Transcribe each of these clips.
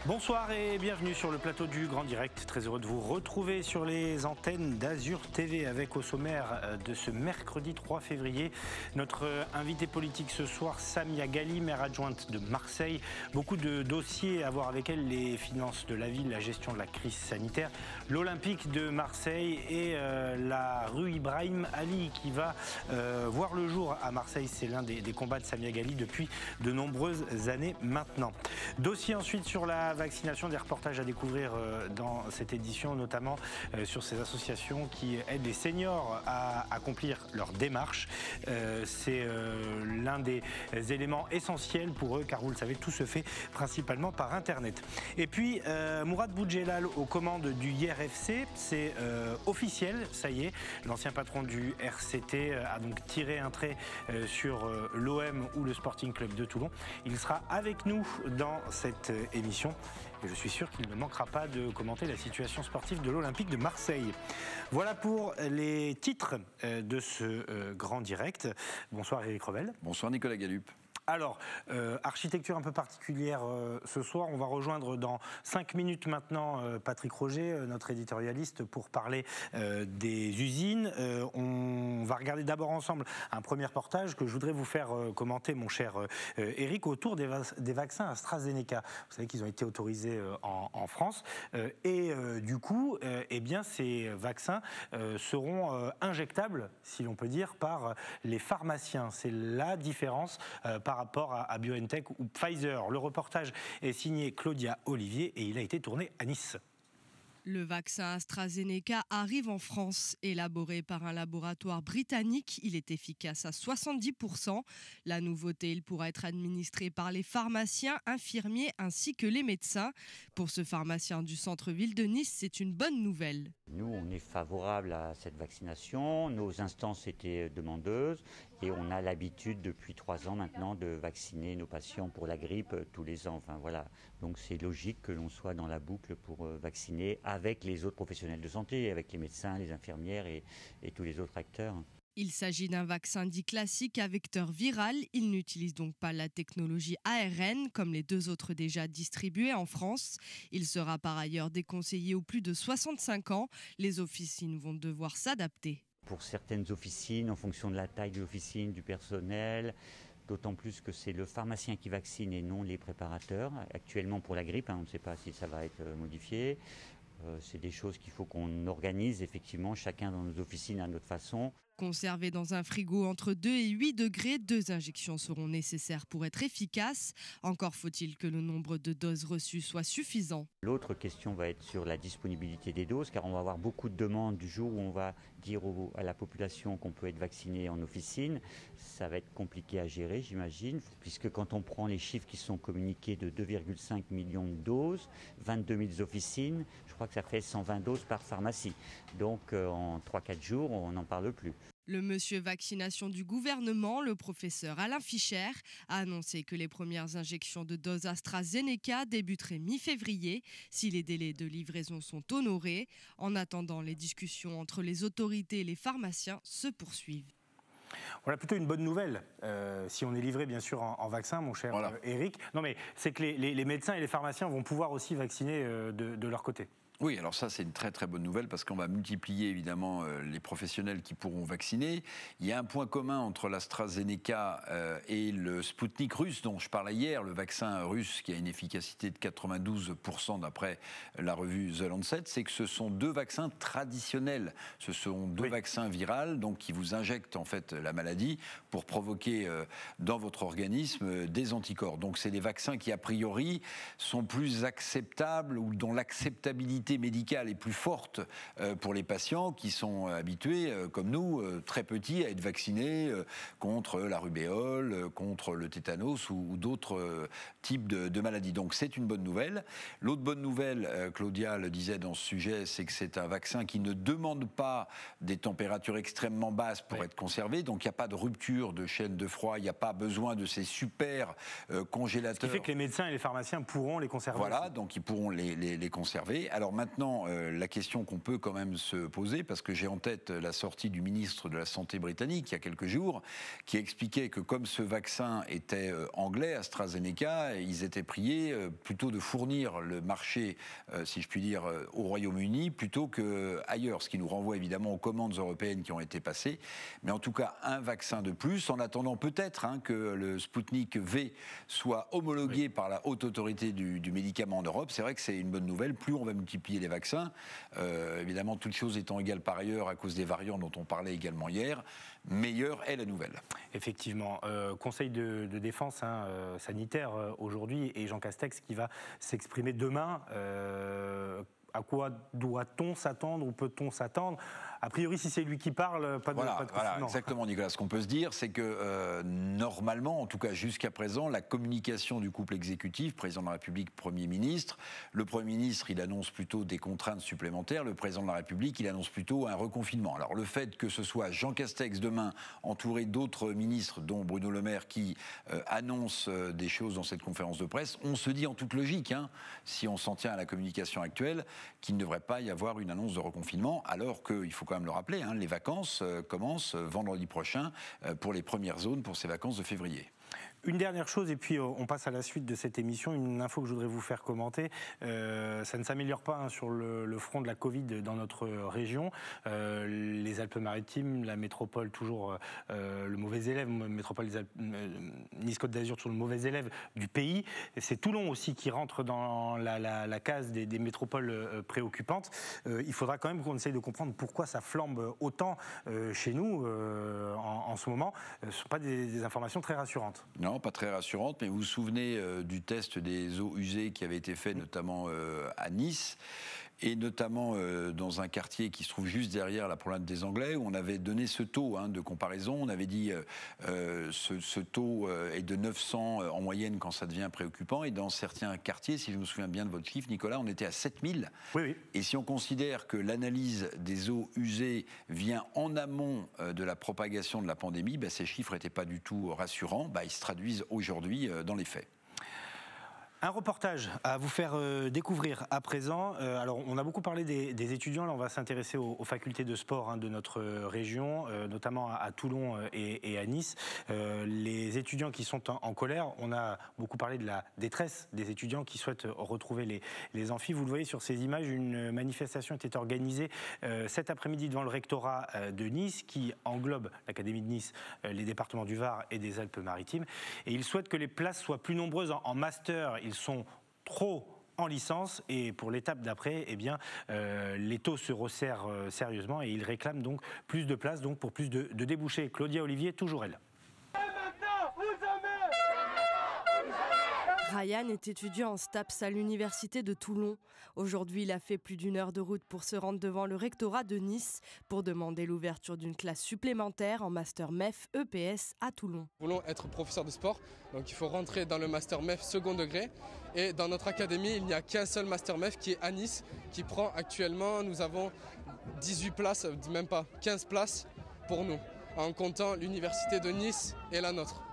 Bonsoir et bienvenue sur le plateau du Grand Direct. Très heureux de vous retrouver sur les antennes d'Azur TV avec au sommaire de ce mercredi 3 février notre invité politique ce soir, Samia Ghali, maire adjointe de Marseille. Beaucoup de dossiers à voir avec elle, les finances de la ville, la gestion de la crise sanitaire, l'Olympique de Marseille et la rue Ibrahim Ali qui va voir le jour à Marseille. C'est l'un des combats de Samia Ghali depuis de nombreuses années maintenant. Dossier ensuite sur la vaccination, des reportages à découvrir dans cette édition, notamment sur ces associations qui aident les seniors à accomplir leur démarche. C'est l'un des éléments essentiels pour eux, car vous le savez, tout se fait principalement par Internet. Et puis, Mourad Boudjelal aux commandes du IRFC, c'est officiel, ça y est, l'ancien patron du RCT a donc tiré un trait sur l'OM ou le Sporting Club de Toulon. Il sera avec nous dans cette émission. Et je suis sûr qu'il ne manquera pas de commenter la situation sportive de l'Olympique de Marseille. Voilà pour les titres de ce grand direct. Bonsoir Éric Revel. Bonsoir Nicolas Gallup. Alors, architecture un peu particulière ce soir. On va rejoindre dans 5 minutes maintenant Patrick Roger, notre éditorialiste, pour parler des usines. On va regarder d'abord ensemble un premier reportage que je voudrais vous faire commenter, mon cher Éric, autour des vaccins AstraZeneca. Vous savez qu'ils ont été autorisés en France. Du coup, eh bien, ces vaccins seront injectables, si l'on peut dire, par les pharmaciens. C'est la différence par rapport à BioNTech ou Pfizer. Le reportage est signé Claudia Olivier et il a été tourné à Nice. Le vaccin AstraZeneca arrive en France. Élaboré par un laboratoire britannique, il est efficace à 70%. La nouveauté, il pourra être administré par les pharmaciens, infirmiers ainsi que les médecins. Pour ce pharmacien du centre-ville de Nice, c'est une bonne nouvelle. Nous, on est favorable à cette vaccination. Nos instances étaient demandeuses et on a l'habitude depuis 3 ans maintenant de vacciner nos patients pour la grippe tous les ans. Enfin, voilà. Donc c'est logique que l'on soit dans la boucle pour vacciner avec les autres professionnels de santé, avec les médecins, les infirmières et tous les autres acteurs. Il s'agit d'un vaccin dit classique à vecteur viral. Il n'utilise donc pas la technologie ARN comme les 2 autres déjà distribués en France. Il sera par ailleurs déconseillé aux plus de 65 ans. Les officines vont devoir s'adapter. Pour certaines officines, en fonction de la taille de l'officine, du personnel, d'autant plus que c'est le pharmacien qui vaccine et non les préparateurs. Actuellement pour la grippe, on ne sait pas si ça va être modifié. C'est des choses qu'il faut qu'on organise effectivement, chacun dans nos officines à notre façon. Conservé dans un frigo entre 2 et 8 degrés, 2 injections seront nécessaires pour être efficaces. Encore faut-il que le nombre de doses reçues soit suffisant. L'autre question va être sur la disponibilité des doses, car on va avoir beaucoup de demandes du jour où on va dire à la population qu'on peut être vacciné en officine. Ça va être compliqué à gérer, j'imagine, puisque quand on prend les chiffres qui sont communiqués de 2,5 millions de doses, 22 000 officines, je crois que ça fait 120 doses par pharmacie. Donc en 3-4 jours, on n'en parle plus. Le monsieur vaccination du gouvernement, le professeur Alain Fischer, a annoncé que les premières injections de doses AstraZeneca débuteraient mi-février si les délais de livraison sont honorés. En attendant, les discussions entre les autorités et les pharmaciens se poursuivent. Voilà plutôt une bonne nouvelle, si on est livré bien sûr en vaccin, mon cher Éric. Non mais c'est que les médecins et les pharmaciens vont pouvoir aussi vacciner de leur côté. Oui, alors ça c'est une très très bonne nouvelle parce qu'on va multiplier évidemment les professionnels qui pourront vacciner. Il y a un point commun entre l'AstraZeneca et le Sputnik russe dont je parlais hier, le vaccin russe qui a une efficacité de 92% d'après la revue The Lancet, c'est que ce sont 2 vaccins traditionnels. Ce sont 2 vaccins viraux donc qui vous injectent en fait la maladie pour provoquer dans votre organisme des anticorps. Donc c'est des vaccins qui a priori sont plus acceptables ou dont l'acceptabilité médicale est plus forte pour les patients qui sont habitués, comme nous, très petits, à être vaccinés contre la rubéole, contre le tétanos ou d'autres types de maladies. Donc c'est une bonne nouvelle. L'autre bonne nouvelle, Claudia le disait dans ce sujet, c'est que c'est un vaccin qui ne demande pas des températures extrêmement basses pour être conservé. Donc il n'y a pas de rupture de chaîne de froid, il n'y a pas besoin de ces super congélateurs. Ce qui fait que les médecins et les pharmaciens pourront les conserver. Voilà, donc ils pourront les conserver. Alors maintenant, la question qu'on peut quand même se poser, parce que j'ai en tête la sortie du ministre de la Santé britannique il y a quelques jours, qui expliquait que comme ce vaccin était anglais, AstraZeneca, ils étaient priés plutôt de fournir le marché, si je puis dire, au Royaume-Uni plutôt qu'ailleurs, ce qui nous renvoie évidemment aux commandes européennes qui ont été passées. Mais en tout cas, un vaccin de plus, en attendant peut-être que le Sputnik V soit homologué par la haute autorité du médicament en Europe. C'est vrai que c'est une bonne nouvelle. Plus on va multiplier les vaccins, évidemment, toutes choses étant égales par ailleurs à cause des variants dont on parlait également hier, meilleure est la nouvelle. Effectivement. Conseil de défense sanitaire aujourd'hui, et Jean Castex qui va s'exprimer demain. À quoi doit-on s'attendre ou peut-on s'attendre? A priori, si c'est lui qui parle, pas de Voilà, confinement. exactement, Nicolas. Ce qu'on peut se dire, c'est que normalement, en tout cas jusqu'à présent, la communication du couple exécutif, président de la République, Premier ministre, le Premier ministre, il annonce plutôt des contraintes supplémentaires, le président de la République, il annonce plutôt un reconfinement. Alors le fait que ce soit Jean Castex demain, entouré d'autres ministres, dont Bruno Le Maire, qui annonce des choses dans cette conférence de presse, on se dit en toute logique, si on s'en tient à la communication actuelle, qu'il ne devrait pas y avoir une annonce de reconfinement, alors qu'il faut quand même le rappeler, les vacances commencent vendredi prochain pour les premières zones pour ces vacances de février. Une dernière chose, et puis on passe à la suite de cette émission, une info que je voudrais vous faire commenter. Ça ne s'améliore pas sur le front de la Covid dans notre région. Les Alpes-Maritimes, la métropole toujours le mauvais élève, métropole des Nice-Côte d'Azur toujours le mauvais élève du pays. C'est Toulon aussi qui rentre dans la case des métropoles préoccupantes. Il faudra quand même qu'on essaye de comprendre pourquoi ça flambe autant chez nous en ce moment. Ce ne sont pas des informations très rassurantes. Non, pas très rassurante, mais vous vous souvenez du test des eaux usées qui avait été fait notamment à Nice, et notamment dans un quartier qui se trouve juste derrière la promenade des Anglais, où on avait donné ce taux de comparaison. On avait dit ce taux est de 900 en moyenne quand ça devient préoccupant, et dans certains quartiers, si je me souviens bien de votre chiffre, Nicolas, on était à 7000. Oui. Et si on considère que l'analyse des eaux usées vient en amont de la propagation de la pandémie, ces chiffres n'étaient pas du tout rassurants. Ils se traduisent aujourd'hui dans les faits. Un reportage à vous faire découvrir à présent. Alors, on a beaucoup parlé des étudiants. Là, on va s'intéresser aux facultés de sport de notre région, notamment à Toulon et à Nice. Les étudiants qui sont en colère, on a beaucoup parlé de la détresse des étudiants qui souhaitent retrouver les amphis. Vous le voyez sur ces images, une manifestation était organisée cet après-midi devant le rectorat de Nice, qui englobe l'Académie de Nice, les départements du Var et des Alpes-Maritimes. Et ils souhaitent que les places soient plus nombreuses en master. Ils sont trop en licence, et pour l'étape d'après, les taux se resserrent sérieusement, et ils réclament donc plus de places, donc pour plus de débouchés. Claudia Olivier, toujours elle. Ryan est étudiant en STAPS à l'université de Toulon. Aujourd'hui, il a fait plus d'1 heure de route pour se rendre devant le rectorat de Nice pour demander l'ouverture d'une classe supplémentaire en master MEF EPS à Toulon. Nous voulons être professeur de sport, donc il faut rentrer dans le master MEF second degré. Et dans notre académie, il n'y a qu'un seul master MEF qui est à Nice, qui prend actuellement, nous avons 18 places, même pas 15 places pour nous, en comptant l'université de Nice et la nôtre.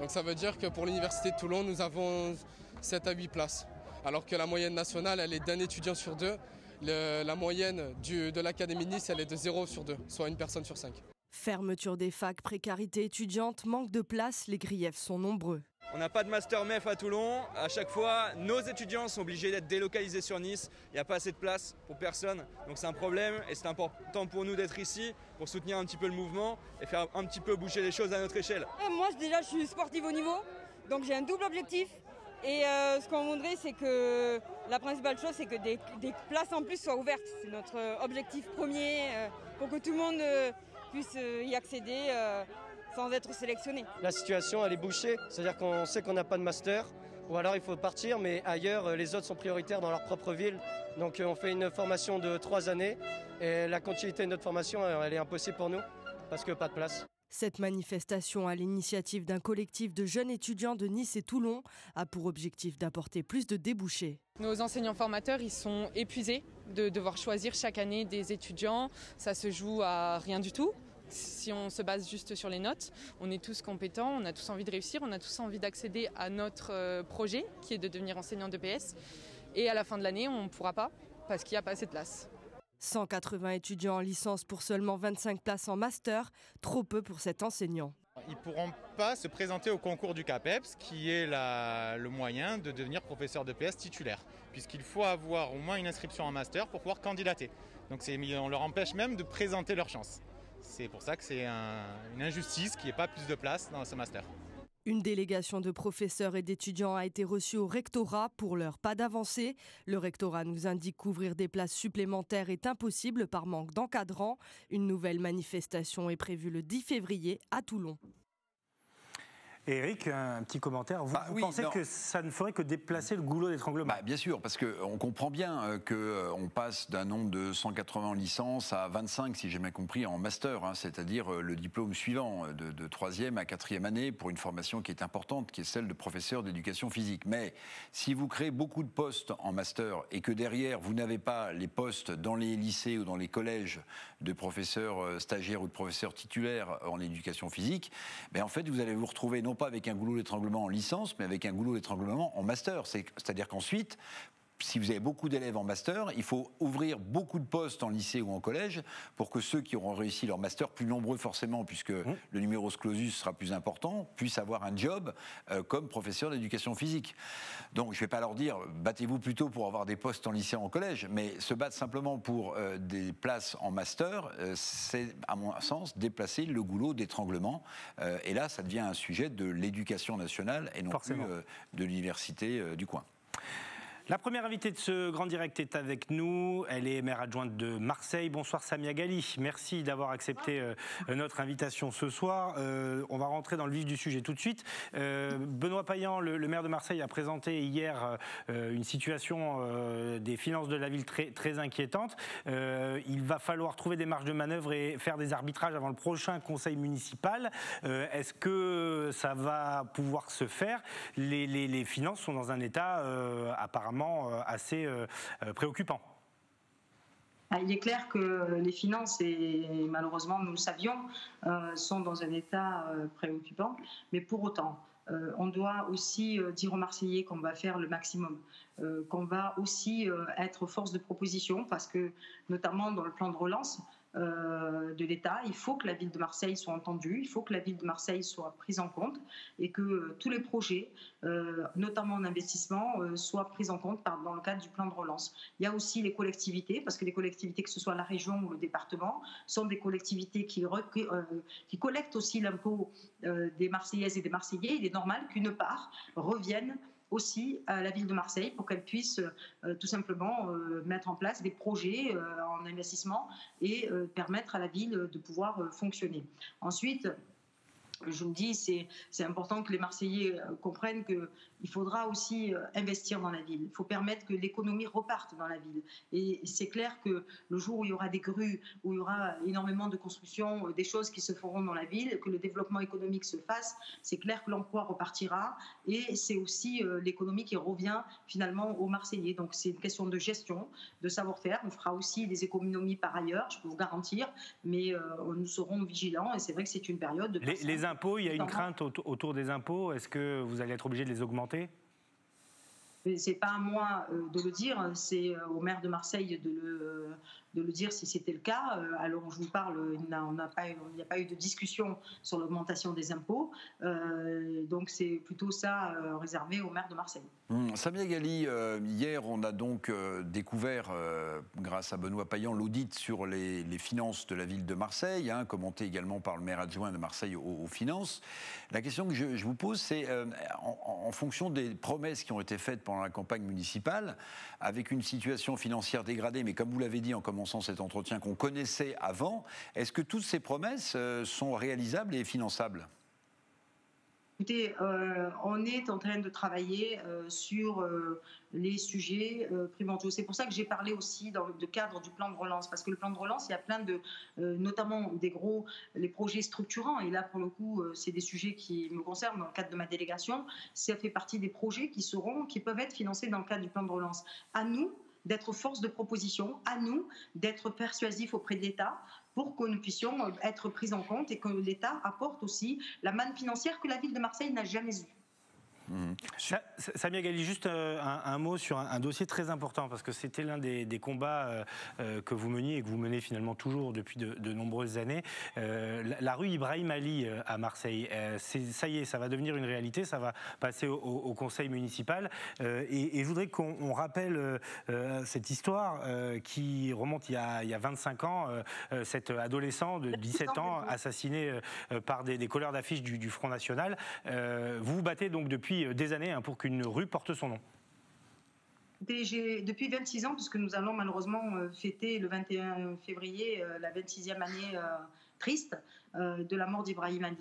Donc ça veut dire que pour l'université de Toulon, nous avons 7 à 8 places. Alors que la moyenne nationale, elle est d'1 étudiant sur 2. La moyenne de l'Académie de Nice, elle est de 0 sur 2, soit 1 personne sur 5. Fermeture des facs, précarité étudiante, manque de place, les griefs sont nombreux. On n'a pas de master MEF à Toulon. À chaque fois, nos étudiants sont obligés d'être délocalisés sur Nice. Il n'y a pas assez de place pour personne. Donc c'est un problème, et c'est important pour nous d'être ici pour soutenir un petit peu le mouvement et faire un petit peu bouger les choses à notre échelle. Moi déjà je suis sportive au niveau, donc j'ai un double objectif. Et ce qu'on voudrait, c'est que la principale chose, c'est que des places en plus soient ouvertes. C'est notre objectif premier pour que tout le monde puisse y accéder sans être sélectionné. La situation, elle est bouchée, c'est-à-dire qu'on sait qu'on n'a pas de master, ou alors il faut partir, mais ailleurs, les autres sont prioritaires dans leur propre ville. Donc on fait une formation de 3 années, et la continuité de notre formation, elle est impossible pour nous, parce que pas de place. Cette manifestation à l'initiative d'un collectif de jeunes étudiants de Nice et Toulon a pour objectif d'apporter plus de débouchés. Nos enseignants formateurs, ils sont épuisés de devoir choisir chaque année des étudiants. Ça se joue à rien du tout. Si on se base juste sur les notes, on est tous compétents, on a tous envie de réussir, on a tous envie d'accéder à notre projet qui est de devenir enseignant d'EPS. Et à la fin de l'année, on ne pourra pas parce qu'il n'y a pas assez de place. 180 étudiants en licence pour seulement 25 places en master, trop peu pour cet enseignant. Ils ne pourront pas se présenter au concours du CAPEPS, qui est le moyen de devenir professeur de PS titulaire, puisqu'il faut avoir au moins une inscription en master pour pouvoir candidater. Donc on leur empêche même de présenter leur chance. C'est pour ça que c'est une injustice qu'il n'y ait pas plus de place dans ce master. Une délégation de professeurs et d'étudiants a été reçue au rectorat. Pour l'heure, pas d'avancée. Le rectorat nous indique qu'ouvrir des places supplémentaires est impossible par manque d'encadrants. Une nouvelle manifestation est prévue le 10 février à Toulon. Éric, un petit commentaire. Vous pensez que ça ne ferait que déplacer le goulot d'étranglement? Bien sûr, parce qu'on comprend bien qu'on passe d'un nombre de 180 en licence à 25, si j'ai bien compris, en master, c'est-à-dire le diplôme suivant de 3e à 4e année pour une formation qui est importante, qui est celle de professeur d'éducation physique. Mais si vous créez beaucoup de postes en master et que derrière, vous n'avez pas les postes dans les lycées ou dans les collèges de professeurs stagiaires ou de professeurs titulaires en éducation physique, en fait, vous allez vous retrouver non pas avec un goulot d'étranglement en licence, mais avec un goulot d'étranglement en master. C'est-à-dire qu'ensuite, si vous avez beaucoup d'élèves en master, il faut ouvrir beaucoup de postes en lycée ou en collège pour que ceux qui auront réussi leur master, plus nombreux forcément, puisque le numerus clausus sera plus important, puissent avoir un job comme professeur d'éducation physique. Donc je ne vais pas leur dire battez-vous plutôt pour avoir des postes en lycée ou en collège, mais se battre simplement pour des places en master, c'est à mon sens déplacer le goulot d'étranglement. Et là, ça devient un sujet de l'éducation nationale et non plus de l'université du coin. La première invitée de ce grand direct est avec nous. Elle est maire adjointe de Marseille. Bonsoir Samia Ghali. Merci d'avoir accepté notre invitation ce soir. On va rentrer dans le vif du sujet tout de suite. Benoît Payan, le maire de Marseille, a présenté hier une situation des finances de la ville très inquiétante. Il va falloir trouver des marges de manœuvre et faire des arbitrages avant le prochain conseil municipal. Est-ce que ça va pouvoir se faire? Les finances sont dans un état apparemment assez préoccupant. Il est clair que les finances, et malheureusement nous le savions, sont dans un état préoccupant, mais pour autant, on doit aussi dire aux Marseillais qu'on va faire le maximum, qu'on va aussi être force de proposition, parce que notamment dans le plan de relance de l'État, il faut que la ville de Marseille soit entendue, il faut que la ville de Marseille soit prise en compte et que tous les projets, notamment en investissement, soient pris en compte dans le cadre du plan de relance. Il y a aussi les collectivités, parce que les collectivités, que ce soit la région ou le département, sont des collectivités qui collectent aussi l'impôt des Marseillaises et des Marseillais. Il est normal qu'une part revienne aussi à la ville de Marseille pour qu'elle puisse tout simplement mettre en place des projets en investissement et permettre à la ville de pouvoir fonctionner. Ensuite, je me dis, c'est important que les Marseillais comprennent qu'il faudra aussi investir dans la ville. Il faut permettre que l'économie reparte dans la ville. Et c'est clair que le jour où il y aura des grues, où il y aura énormément de construction, des choses qui se feront dans la ville, que le développement économique se fasse, c'est clair que l'emploi repartira. Et c'est aussi l'économie qui revient finalement aux Marseillais. Donc c'est une question de gestion, de savoir-faire. On fera aussi des économies par ailleurs, je peux vous garantir, mais nous serons vigilants. Et c'est vrai que c'est une période de... Les impôts, il y a une crainte autour des impôts. Est-ce que vous allez être obligé de les augmenter? Ce n'est pas à moi de le dire, c'est au maire de Marseille de le dire si c'était le cas. Alors je vous parle, il n'y a pas eu de discussion sur l'augmentation des impôts, donc c'est plutôt ça réservé au maire de Marseille. Samia Ghali, hier on a donc découvert, grâce à Benoît Payan, l'audit sur les finances de la ville de Marseille, commenté également par le maire adjoint de Marseille aux finances. La question que je vous pose, c'est en fonction des promesses qui ont été faites pendant la campagne municipale, avec une situation financière dégradée, mais comme vous l'avez dit en commençant cet entretien, qu'on connaissait avant, est-ce que toutes ces promesses sont réalisables et finançables ? Écoutez, on est en train de travailler sur les sujets primordiaux. C'est pour ça que j'ai parlé aussi dans le cadre du plan de relance, parce que le plan de relance, il y a plein de, notamment les projets structurants, et là pour le coup, c'est des sujets qui me concernent dans le cadre de ma délégation. Ça fait partie des projets qui peuvent être financés dans le cadre du plan de relance. À nous d'être force de proposition, à nous d'être persuasifs auprès de l'État pour que nous puissions être pris en compte et que l'État apporte aussi la manne financière que la ville de Marseille n'a jamais eue. Samia Ghali, juste un mot sur un dossier très important, parce que c'était l'un des combats que vous meniez et que vous menez finalement toujours depuis de nombreuses années. La rue Ibrahim Ali à Marseille, ça y est, ça va devenir une réalité, ça va passer au conseil municipal. Et je voudrais qu'on rappelle cette histoire qui remonte il y a 25 ans, cet adolescent de 17 ans assassiné par des colleurs d'affiches du Front National. Vous vous battez donc depuis des années pour qu'une rue porte son nom. Depuis 26 ans, puisque nous allons malheureusement fêter le 21 février la 26e année triste de la mort d'Ibrahim Ali.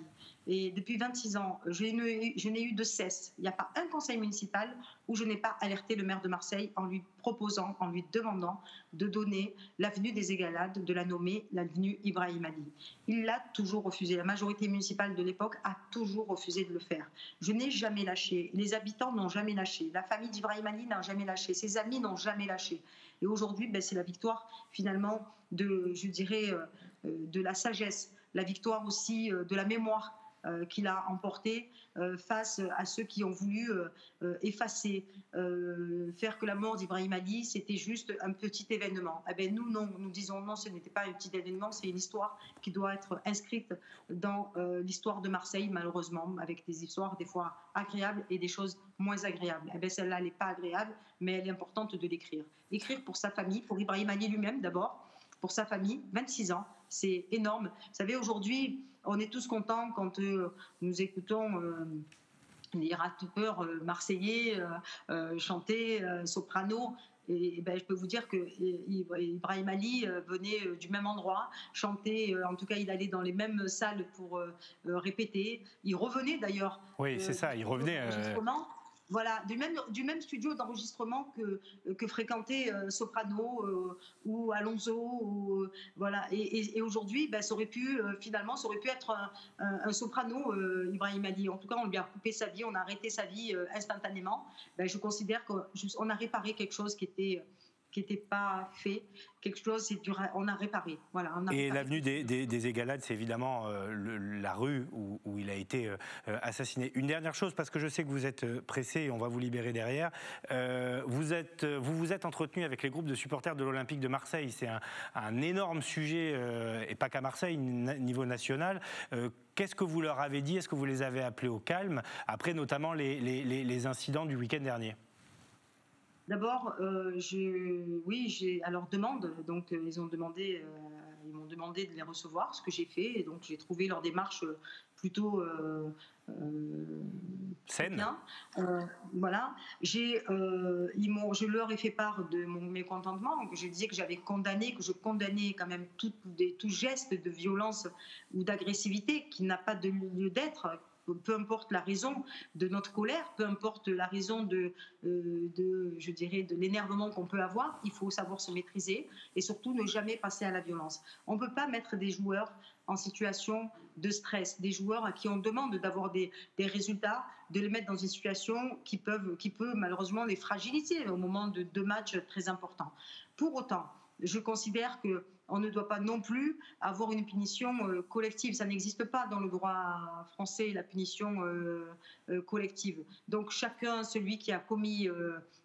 Et depuis 26 ans, je n'ai eu de cesse. Il n'y a pas un conseil municipal où je n'ai pas alerté le maire de Marseille en lui proposant, en lui demandant de donner l'avenue des Égalades, de la nommer l'avenue Ibrahim Ali. Il l'a toujours refusé. La majorité municipale de l'époque a toujours refusé de le faire. Je n'ai jamais lâché. Les habitants n'ont jamais lâché. La famille d'Ibrahim Ali n'a jamais lâché. Ses amis n'ont jamais lâché. Et aujourd'hui, c'est la victoire finalement de la sagesse, la victoire aussi de la mémoire qu'il a emporté face à ceux qui ont voulu effacer, faire que la mort d'Ibrahim Ali, c'était juste un petit événement. Eh bien, nous disons non, ce n'était pas un petit événement, c'est une histoire qui doit être inscrite dans l'histoire de Marseille, malheureusement, avec des histoires des fois agréables et des choses moins agréables. Eh bien, celle-là, elle n'est pas agréable, mais elle est importante de l'écrire. Écrire pour sa famille, pour Ibrahim Ali lui-même d'abord, pour sa famille, 26 ans, c'est énorme. Vous savez, aujourd'hui, on est tous contents quand nous écoutons les rappeurs marseillais chanter soprano. Et je peux vous dire que Ibrahim Ali venait du même endroit, chantait, en tout cas il allait dans les mêmes salles pour répéter. Il revenait d'ailleurs. Oui, c'est ça, il revenait. Voilà, du même studio d'enregistrement que fréquentait Soprano ou Alonso. Voilà. Et aujourd'hui, ça aurait pu être un soprano, Ibrahim Ali. En tout cas, on lui a coupé sa vie, on a arrêté sa vie instantanément. Je considère qu'on a réparé quelque chose qui n'était pas fait, quelque chose, on a réparé. Voilà, et l'avenue des Égalades, c'est évidemment la rue où il a été assassiné. Une dernière chose, parce que je sais que vous êtes pressé et on va vous libérer derrière. Vous vous êtes entretenu avec les groupes de supporters de l'Olympique de Marseille. C'est un énorme sujet, et pas qu'à Marseille, niveau national. Qu'est-ce que vous leur avez dit? Est-ce que vous les avez appelés au calme, après notamment les incidents du week-end dernier? D'abord, à leur demande, donc ils m'ont demandé de les recevoir, ce que j'ai fait, et donc j'ai trouvé leur démarche plutôt saine. Voilà, je leur ai fait part de mon mécontentement. Je disais que je condamnais quand même tout geste de violence ou d'agressivité qui n'a pas de lieu d'être. Peu importe la raison de notre colère, peu importe la raison de l'énervement qu'on peut avoir, il faut savoir se maîtriser et surtout ne jamais passer à la violence. On ne peut pas mettre des joueurs en situation de stress, des joueurs à qui on demande d'avoir des résultats, de les mettre dans une situation qui peut malheureusement les fragiliser au moment de 2 matchs très importants. Pour autant, je considère qu'on ne doit pas non plus avoir une punition collective. Ça n'existe pas dans le droit français, la punition collective. Donc chacun, celui qui a commis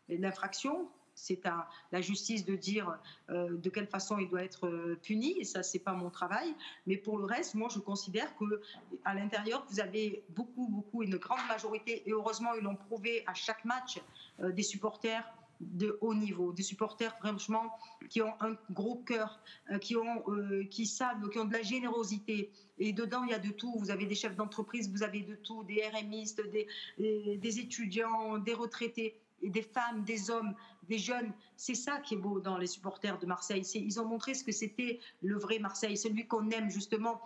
l'infraction, c'est à la justice de dire de quelle façon il doit être puni, et ça, c'est pas mon travail. Mais pour le reste, moi, je considère qu'à l'intérieur, vous avez une grande majorité, et heureusement, ils l'ont prouvé à chaque match, des supporters de haut niveau, des supporters franchement qui ont un gros cœur, qui ont de la générosité, et dedans il y a de tout. Vous avez des chefs d'entreprise, vous avez de tout, des RMistes, des étudiants, des retraités, et des femmes, des hommes, des jeunes. C'est ça qui est beau dans les supporters de Marseille. Ils ont montré ce que c'était le vrai Marseille, celui qu'on aime justement,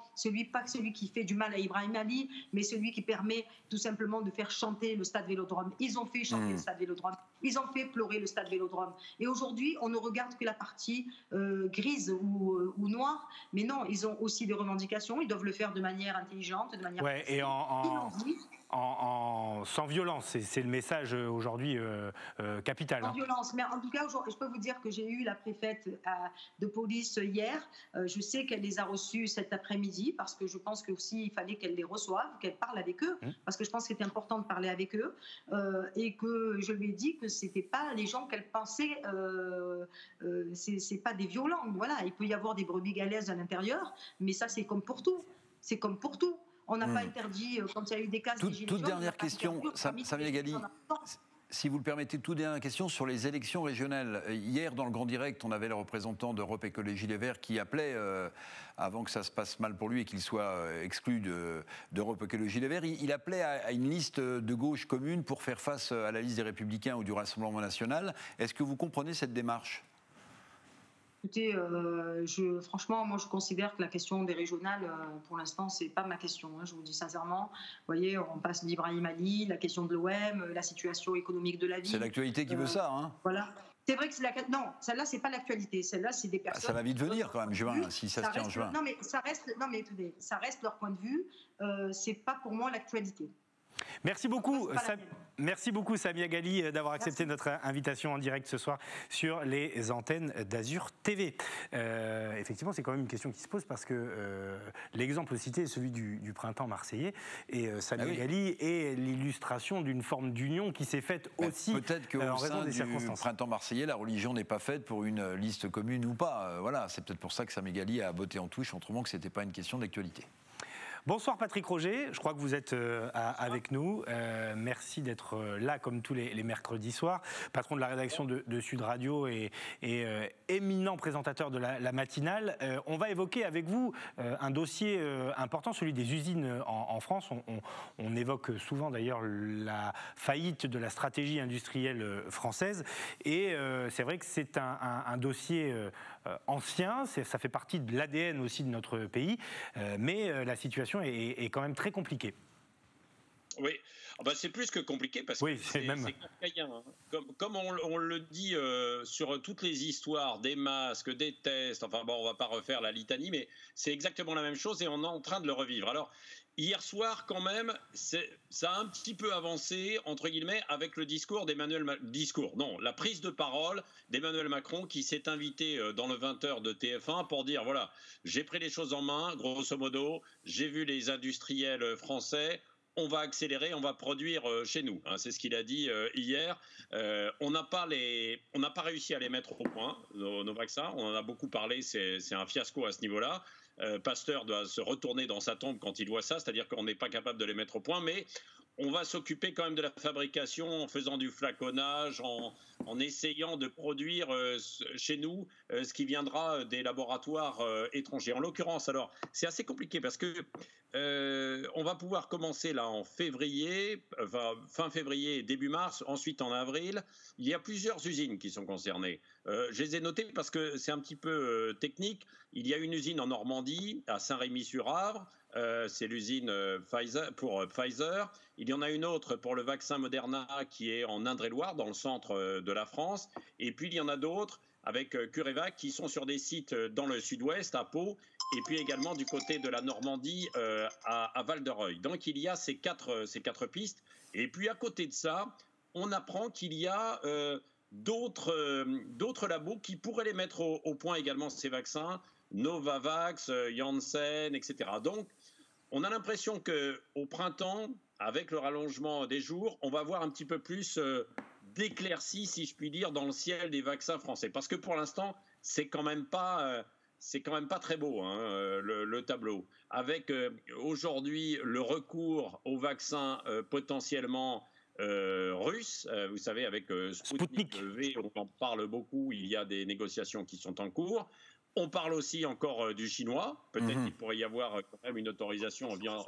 pas celui qui fait du mal à Ibrahim Ali, mais celui qui permet tout simplement de faire chanter le stade Vélodrome. Ils ont fait chanter le stade Vélodrome, ils ont fait pleurer le stade Vélodrome. Et aujourd'hui, on ne regarde que la partie grise ou noire, mais non, ils ont aussi des revendications, ils doivent le faire de manière intelligente, de manière... Ouais, et sans violence. C'est le message aujourd'hui capital. Sans violence, mais en tout cas, je peux vous dire que j'ai eu la préfète de police hier. Je sais qu'elle les a reçus cet après-midi parce que je pense qu'aussi il fallait qu'elle les reçoive, qu'elle parle avec eux, parce que je pense que c'était important de parler avec eux et que je lui ai dit que c'était pas les gens qu'elle pensait, c'est pas des violents. Voilà, il peut y avoir des brebis galaises à l'intérieur, mais ça c'est comme pour tout. C'est comme pour tout. On n'a pas interdit, quand il y a eu des cas des gilets jaunes... Toute dernière question, Samia Ghali, si vous le permettez, toute dernière question sur les élections régionales. Hier, dans le Grand Direct, on avait le représentant d'Europe Écologie Les Verts qui appelait, avant que ça se passe mal pour lui et qu'il soit exclu d'Europe Écologie Les Verts, il appelait à une liste de gauche commune pour faire face à la liste des Républicains ou du Rassemblement National. Est-ce que vous comprenez cette démarche ? Écoutez, franchement, moi, je considère que la question des régionales, pour l'instant, c'est pas ma question. Je vous dis sincèrement. Vous voyez, on passe d'Ibrahim Ali, la question de l'OM, la situation économique de la ville. C'est l'actualité qui veut ça, hein. Voilà. C'est vrai que non, celle-là, c'est pas l'actualité. Celle-là, c'est des personnes. Ça va vite venir quand même, juin, si ça se tient en juin. Non, mais ça reste. Non, mais écoutez, ça reste leur point de vue. C'est pas pour moi l'actualité. Merci beaucoup. Merci beaucoup Samia Ghali d'avoir accepté notre invitation en direct ce soir sur les antennes d'Azur TV. Effectivement, c'est quand même une question qui se pose parce que l'exemple cité est celui du printemps marseillais et Samia Ghali est l'illustration d'une forme d'union qui s'est faite aussi peut-être qu'au sein du printemps marseillais, la religion n'est pas faite pour une liste commune ou pas. Voilà, c'est peut-être pour ça que Samia Ghali a botté en touche, autrement que ce n'était pas une question d'actualité. Bonsoir Patrick Roger, je crois que vous êtes avec nous. Merci d'être là comme tous les mercredis soirs. Patron de la rédaction de Sud Radio et éminent présentateur de la matinale. On va évoquer avec vous un dossier important, celui des usines en France. On évoque souvent d'ailleurs la faillite de la stratégie industrielle française. Et c'est vrai que c'est un dossier ancien, ça fait partie de l'ADN aussi de notre pays, mais la situation est quand même très compliquée. Oui, c'est plus que compliqué parce que c'est kafkaïen. Comme on le dit sur toutes les histoires des masques, des tests, enfin bon, on ne va pas refaire la litanie, mais c'est exactement la même chose et on est en train de le revivre. Alors, hier soir, quand même, ça a un petit peu avancé, entre guillemets, avec le discours d'Emmanuel Macron. La prise de parole d'Emmanuel Macron qui s'est invité dans le 20h de TF1 pour dire, voilà, j'ai pris les choses en main, grosso modo, j'ai vu les industriels français, on va accélérer, on va produire chez nous. C'est ce qu'il a dit hier. On n'a pas réussi à les mettre au point, nos vaccins. On en a beaucoup parlé, c'est un fiasco à ce niveau-là. Pasteur doit se retourner dans sa tombe quand il voit ça, c'est-à-dire qu'on n'est pas capable de les mettre au point, mais on va s'occuper quand même de la fabrication en faisant du flaconnage, en essayant de produire chez nous ce qui viendra des laboratoires étrangers. En l'occurrence, alors, c'est assez compliqué parce que on va pouvoir commencer là en février, fin février, début mars, ensuite en avril. Il y a plusieurs usines qui sont concernées. Je les ai notées parce que c'est un petit peu technique. Il y a une usine en Normandie, à Saint-Rémy-sur-Avre. C'est l'usine pour Pfizer. Il y en a une autre pour le vaccin Moderna qui est en Indre-et-Loire, dans le centre de la France. Et puis il y en a d'autres avec CureVac qui sont sur des sites dans le sud-ouest, à Pau, et puis également du côté de la Normandie, à Val-de-Reuil. Donc il y a ces quatre pistes. Et puis à côté de ça, on apprend qu'il y a d'autres labos qui pourraient les mettre au point également, ces vaccins, Novavax, Janssen, etc. Donc, on a l'impression qu'au printemps, avec le rallongement des jours, on va voir un petit peu plus d'éclaircies, si je puis dire, dans le ciel des vaccins français. Parce que pour l'instant, c'est quand même pas très beau, le tableau. Avec aujourd'hui le recours aux vaccins potentiellement russes, vous savez, avec Sputnik V, on en parle beaucoup, il y a des négociations qui sont en cours. On parle aussi encore du chinois. Peut-être qu'il pourrait y avoir quand même une autorisation via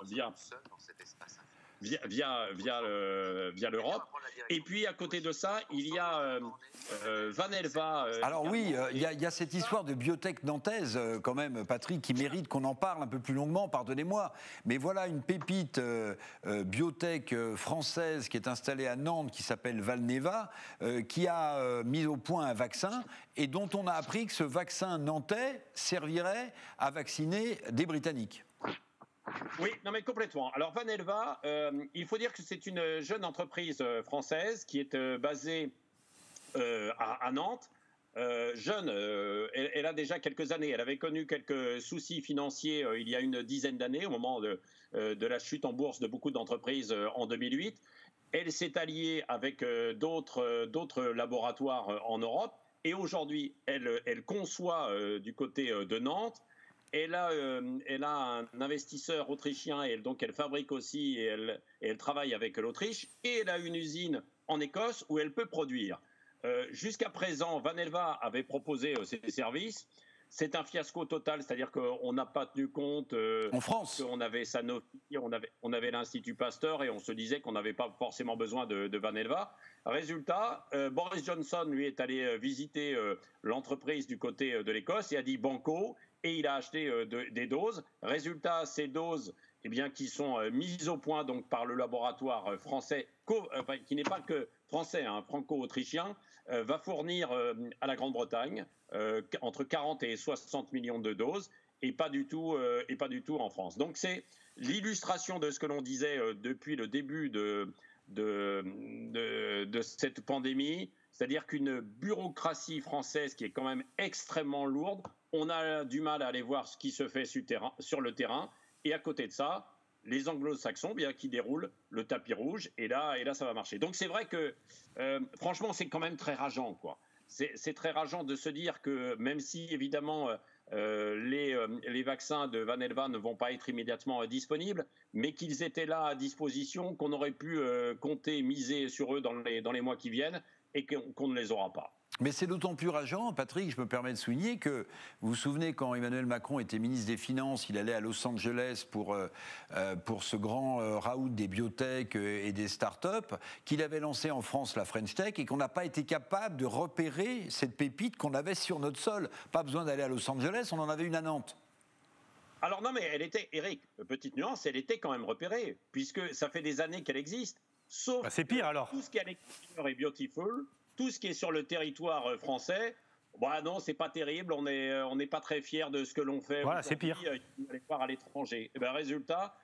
l'Europe. Et puis, à côté de ça, il y a Valneva. Alors oui, il y a cette histoire de biotech nantaise, quand même, Patrick, qui mérite qu'on en parle un peu plus longuement, pardonnez-moi. Mais voilà une pépite biotech française qui est installée à Nantes, qui s'appelle Valneva, qui a mis au point un vaccin et dont on a appris que ce vaccin nantais servirait à vacciner des Britanniques. Oui, non mais complètement. Alors Vanelva, il faut dire que c'est une jeune entreprise française qui est basée à Nantes. Jeune, elle a déjà quelques années. Elle avait connu quelques soucis financiers il y a une dizaine d'années, au moment de la chute en bourse de beaucoup d'entreprises en 2008. Elle s'est alliée avec d'autres laboratoires en Europe. Et aujourd'hui, elle conçoit du côté de Nantes. Elle a un investisseur autrichien et donc elle fabrique aussi et elle travaille avec l'Autriche. Et elle a une usine en Écosse où elle peut produire. Jusqu'à présent, Vanelva avait proposé ses services. C'est un fiasco total, c'est-à-dire qu'on n'a pas tenu compte en France. On avait Sanofi, on avait l'Institut Pasteur et on se disait qu'on n'avait pas forcément besoin de Vanelva. Résultat, Boris Johnson lui est allé visiter l'entreprise du côté de l'Écosse et a dit banco, et il a acheté des doses. Résultat, ces doses qui sont mises au point donc, par le laboratoire français, qui n'est pas que français, franco-autrichien, va fournir à la Grande-Bretagne entre 40 et 60 millions de doses, et pas du tout en France. Donc c'est l'illustration de ce que l'on disait depuis le début de cette pandémie, c'est-à-dire qu'une bureaucratie française qui est quand même extrêmement lourde, on a du mal à aller voir ce qui se fait sur le terrain, et à côté de ça, les anglo-saxons qui déroulent le tapis rouge, et là ça va marcher. Donc c'est vrai que franchement c'est quand même très rageant, quoi. C'est très rageant de se dire que même si évidemment les vaccins de Vanelva ne vont pas être immédiatement disponibles, mais qu'ils étaient là à disposition, qu'on aurait pu compter, miser sur eux dans les mois qui viennent, et qu'on ne les aura pas. Mais c'est d'autant plus rageant, Patrick, je me permets de souligner que vous vous souvenez quand Emmanuel Macron était ministre des Finances, il allait à Los Angeles pour ce grand raout des biotech et des start-up, qu'il avait lancé en France la French Tech et qu'on n'a pas été capable de repérer cette pépite qu'on avait sur notre sol. Pas besoin d'aller à Los Angeles, on en avait une à Nantes. Alors non, mais elle était, Eric, petite nuance, elle était quand même repérée, puisque ça fait des années qu'elle existe. Sauf c'est pire alors. Tout ce qui est à l'extérieur est beautiful. Tout ce qui est sur le territoire français, non, c'est pas terrible, on n'est pas très fiers de ce que l'on fait. Voilà, c'est pire. On aller voir à l'étranger. Résultat,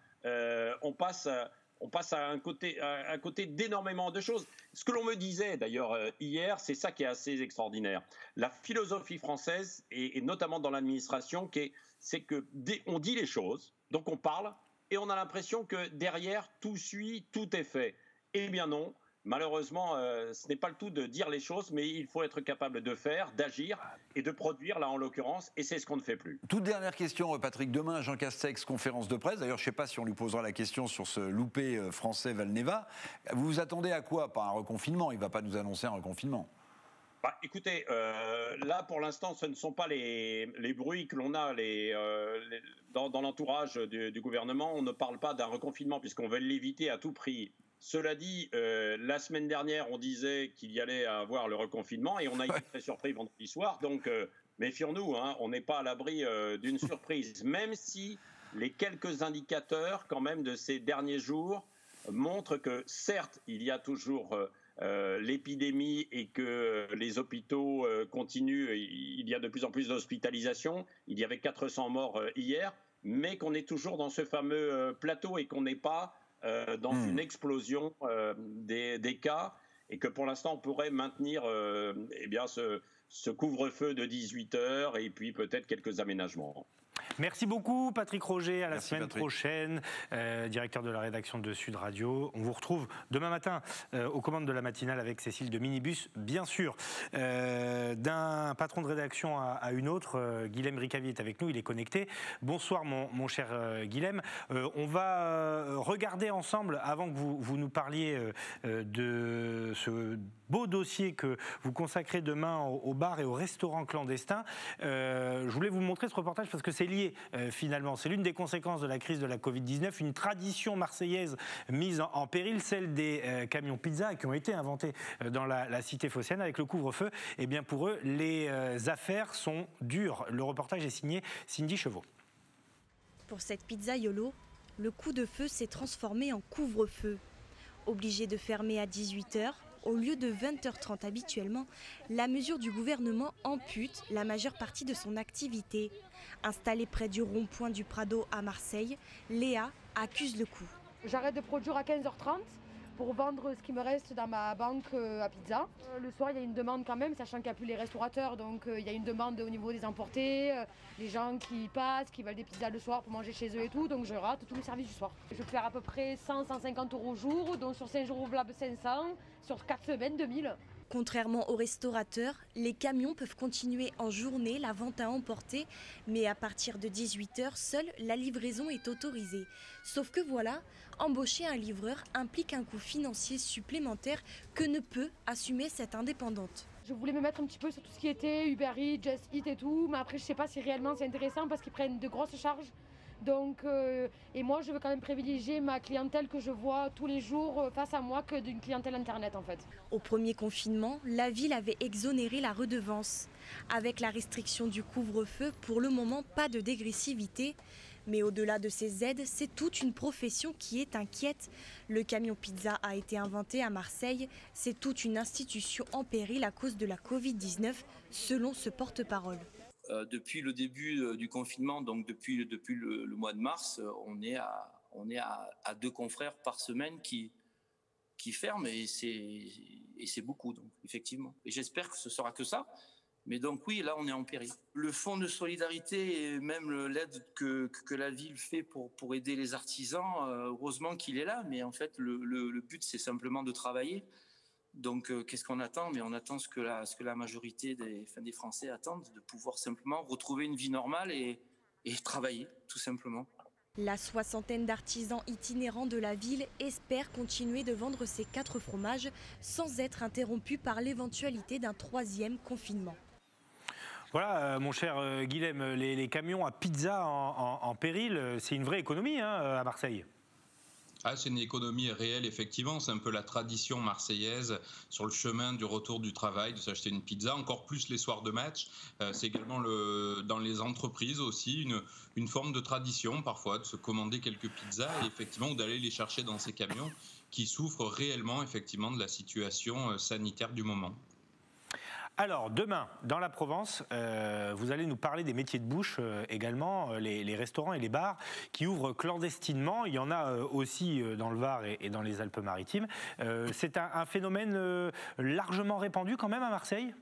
on passe à un côté d'énormément de choses. Ce que l'on me disait d'ailleurs hier, c'est ça qui est assez extraordinaire. La philosophie française, et notamment dans l'administration, c'est que on dit les choses, donc on parle, et on a l'impression que derrière, tout suit, tout est fait. Eh bien non. Malheureusement, ce n'est pas le tout de dire les choses, mais il faut être capable de faire, d'agir et de produire, là en l'occurrence, et c'est ce qu'on ne fait plus. Toute dernière question, Patrick. Demain, Jean Castex, conférence de presse. D'ailleurs, je ne sais pas si on lui posera la question sur ce loupé français Valneva. Vous vous attendez à quoi? Pas un reconfinement, il ne va pas nous annoncer un reconfinement. Écoutez, là pour l'instant, ce ne sont pas les bruits que l'on a dans l'entourage du gouvernement. On ne parle pas d'un reconfinement puisqu'on veut l'éviter à tout prix. Cela dit, la semaine dernière, on disait qu'il y allait avoir le reconfinement et on a été très surpris vendredi soir. Donc, méfions-nous, on n'est pas à l'abri d'une surprise. Même si les quelques indicateurs, quand même, de ces derniers jours montrent que, certes, il y a toujours l'épidémie et que les hôpitaux continuent. Il y a de plus en plus d'hospitalisations. Il y avait 400 morts hier, mais qu'on est toujours dans ce fameux plateau et qu'on n'est pas dans une explosion des cas, et que pour l'instant on pourrait maintenir ce couvre-feu de 18h et puis peut-être quelques aménagements. Merci beaucoup Patrick Roger, à la semaine prochaine, directeur de la rédaction de Sud Radio. On vous retrouve demain matin aux commandes de la matinale avec Cécile de Minibus, bien sûr. D'un patron de rédaction à une autre, Guilhem Ricavi est avec nous, il est connecté. Bonsoir mon cher Guilhem. On va regarder ensemble, avant que vous nous parliez de ce beau dossier que vous consacrez demain aux bars et aux restaurants clandestins. Je voulais vous montrer ce reportage parce que c'est lié finalement. C'est l'une des conséquences de la crise de la Covid-19, une tradition marseillaise mise en péril, celle des camions pizza qui ont été inventés dans la cité phocéenne avec le couvre-feu. Eh bien pour eux, les affaires sont dures. Le reportage est signé Cindy Chevaux. Pour cette pizzaiolo, le coup de feu s'est transformé en couvre-feu. Obligé de fermer à 18h, au lieu de 20h30 habituellement, la mesure du gouvernement ampute la majeure partie de son activité. Installée près du rond-point du Prado à Marseille, Léa accuse le coup. J'arrête de produire à 15h30 pour vendre ce qui me reste dans ma banque à pizza. Le soir, il y a une demande quand même, sachant qu'il n'y a plus les restaurateurs, donc il y a une demande au niveau des emportés, les gens qui passent, qui veulent des pizzas le soir pour manger chez eux et tout, donc je rate tous les services du soir. Je peux faire à peu près 100-150 € au jour, donc sur 5 jours ouvrables 500, sur 4 semaines 2000. Contrairement aux restaurateurs, les camions peuvent continuer en journée la vente à emporter, mais à partir de 18h, seule la livraison est autorisée. Sauf que voilà, embaucher un livreur implique un coût financier supplémentaire que ne peut assumer cette indépendante. Je voulais me mettre un petit peu sur tout ce qui était Uber Eats, Just Eat et tout, mais après je sais pas si réellement c'est intéressant parce qu'ils prennent de grosses charges. Donc, et moi je veux quand même privilégier ma clientèle que je vois tous les jours face à moi que d'une clientèle internet en fait. Au premier confinement, la ville avait exonéré la redevance. Avec la restriction du couvre-feu, pour le moment pas de dégressivité. Mais au-delà de ces aides, c'est toute une profession qui est inquiète. Le camion pizza a été inventé à Marseille. C'est toute une institution en péril à cause de la Covid-19, selon ce porte-parole. Depuis le début du confinement, donc depuis le mois de mars, on est à 2 confrères par semaine qui ferment et c'est beaucoup, donc, effectivement. Et j'espère que ce sera que ça. Mais donc oui, là on est en péril. Le fonds de solidarité et même l'aide que la ville fait pour aider les artisans, heureusement qu'il est là. Mais en fait, le but c'est simplement de travailler. Donc qu'est-ce qu'on attend? Mais on attend ce que la majorité des Français attendent, de pouvoir simplement retrouver une vie normale et travailler, tout simplement. La soixantaine d'artisans itinérants de la ville espèrent continuer de vendre ces 4 fromages sans être interrompus par l'éventualité d'un 3e confinement. Voilà, mon cher Guilhem, les camions à pizza en péril, c'est une vraie économie à Marseille. Ah, c'est une économie réelle, effectivement. C'est un peu la tradition marseillaise sur le chemin du retour du travail, de s'acheter une pizza, encore plus les soirs de match. C'est également dans les entreprises aussi une forme de tradition parfois de se commander quelques pizzas et effectivement d'aller les chercher dans ces camions qui souffrent réellement effectivement de la situation sanitaire du moment. Alors, demain, dans la Provence, vous allez nous parler des métiers de bouche également, les restaurants et les bars qui ouvrent clandestinement. Il y en a aussi dans le Var et dans les Alpes-Maritimes. C'est un phénomène largement répandu quand même à Marseille ?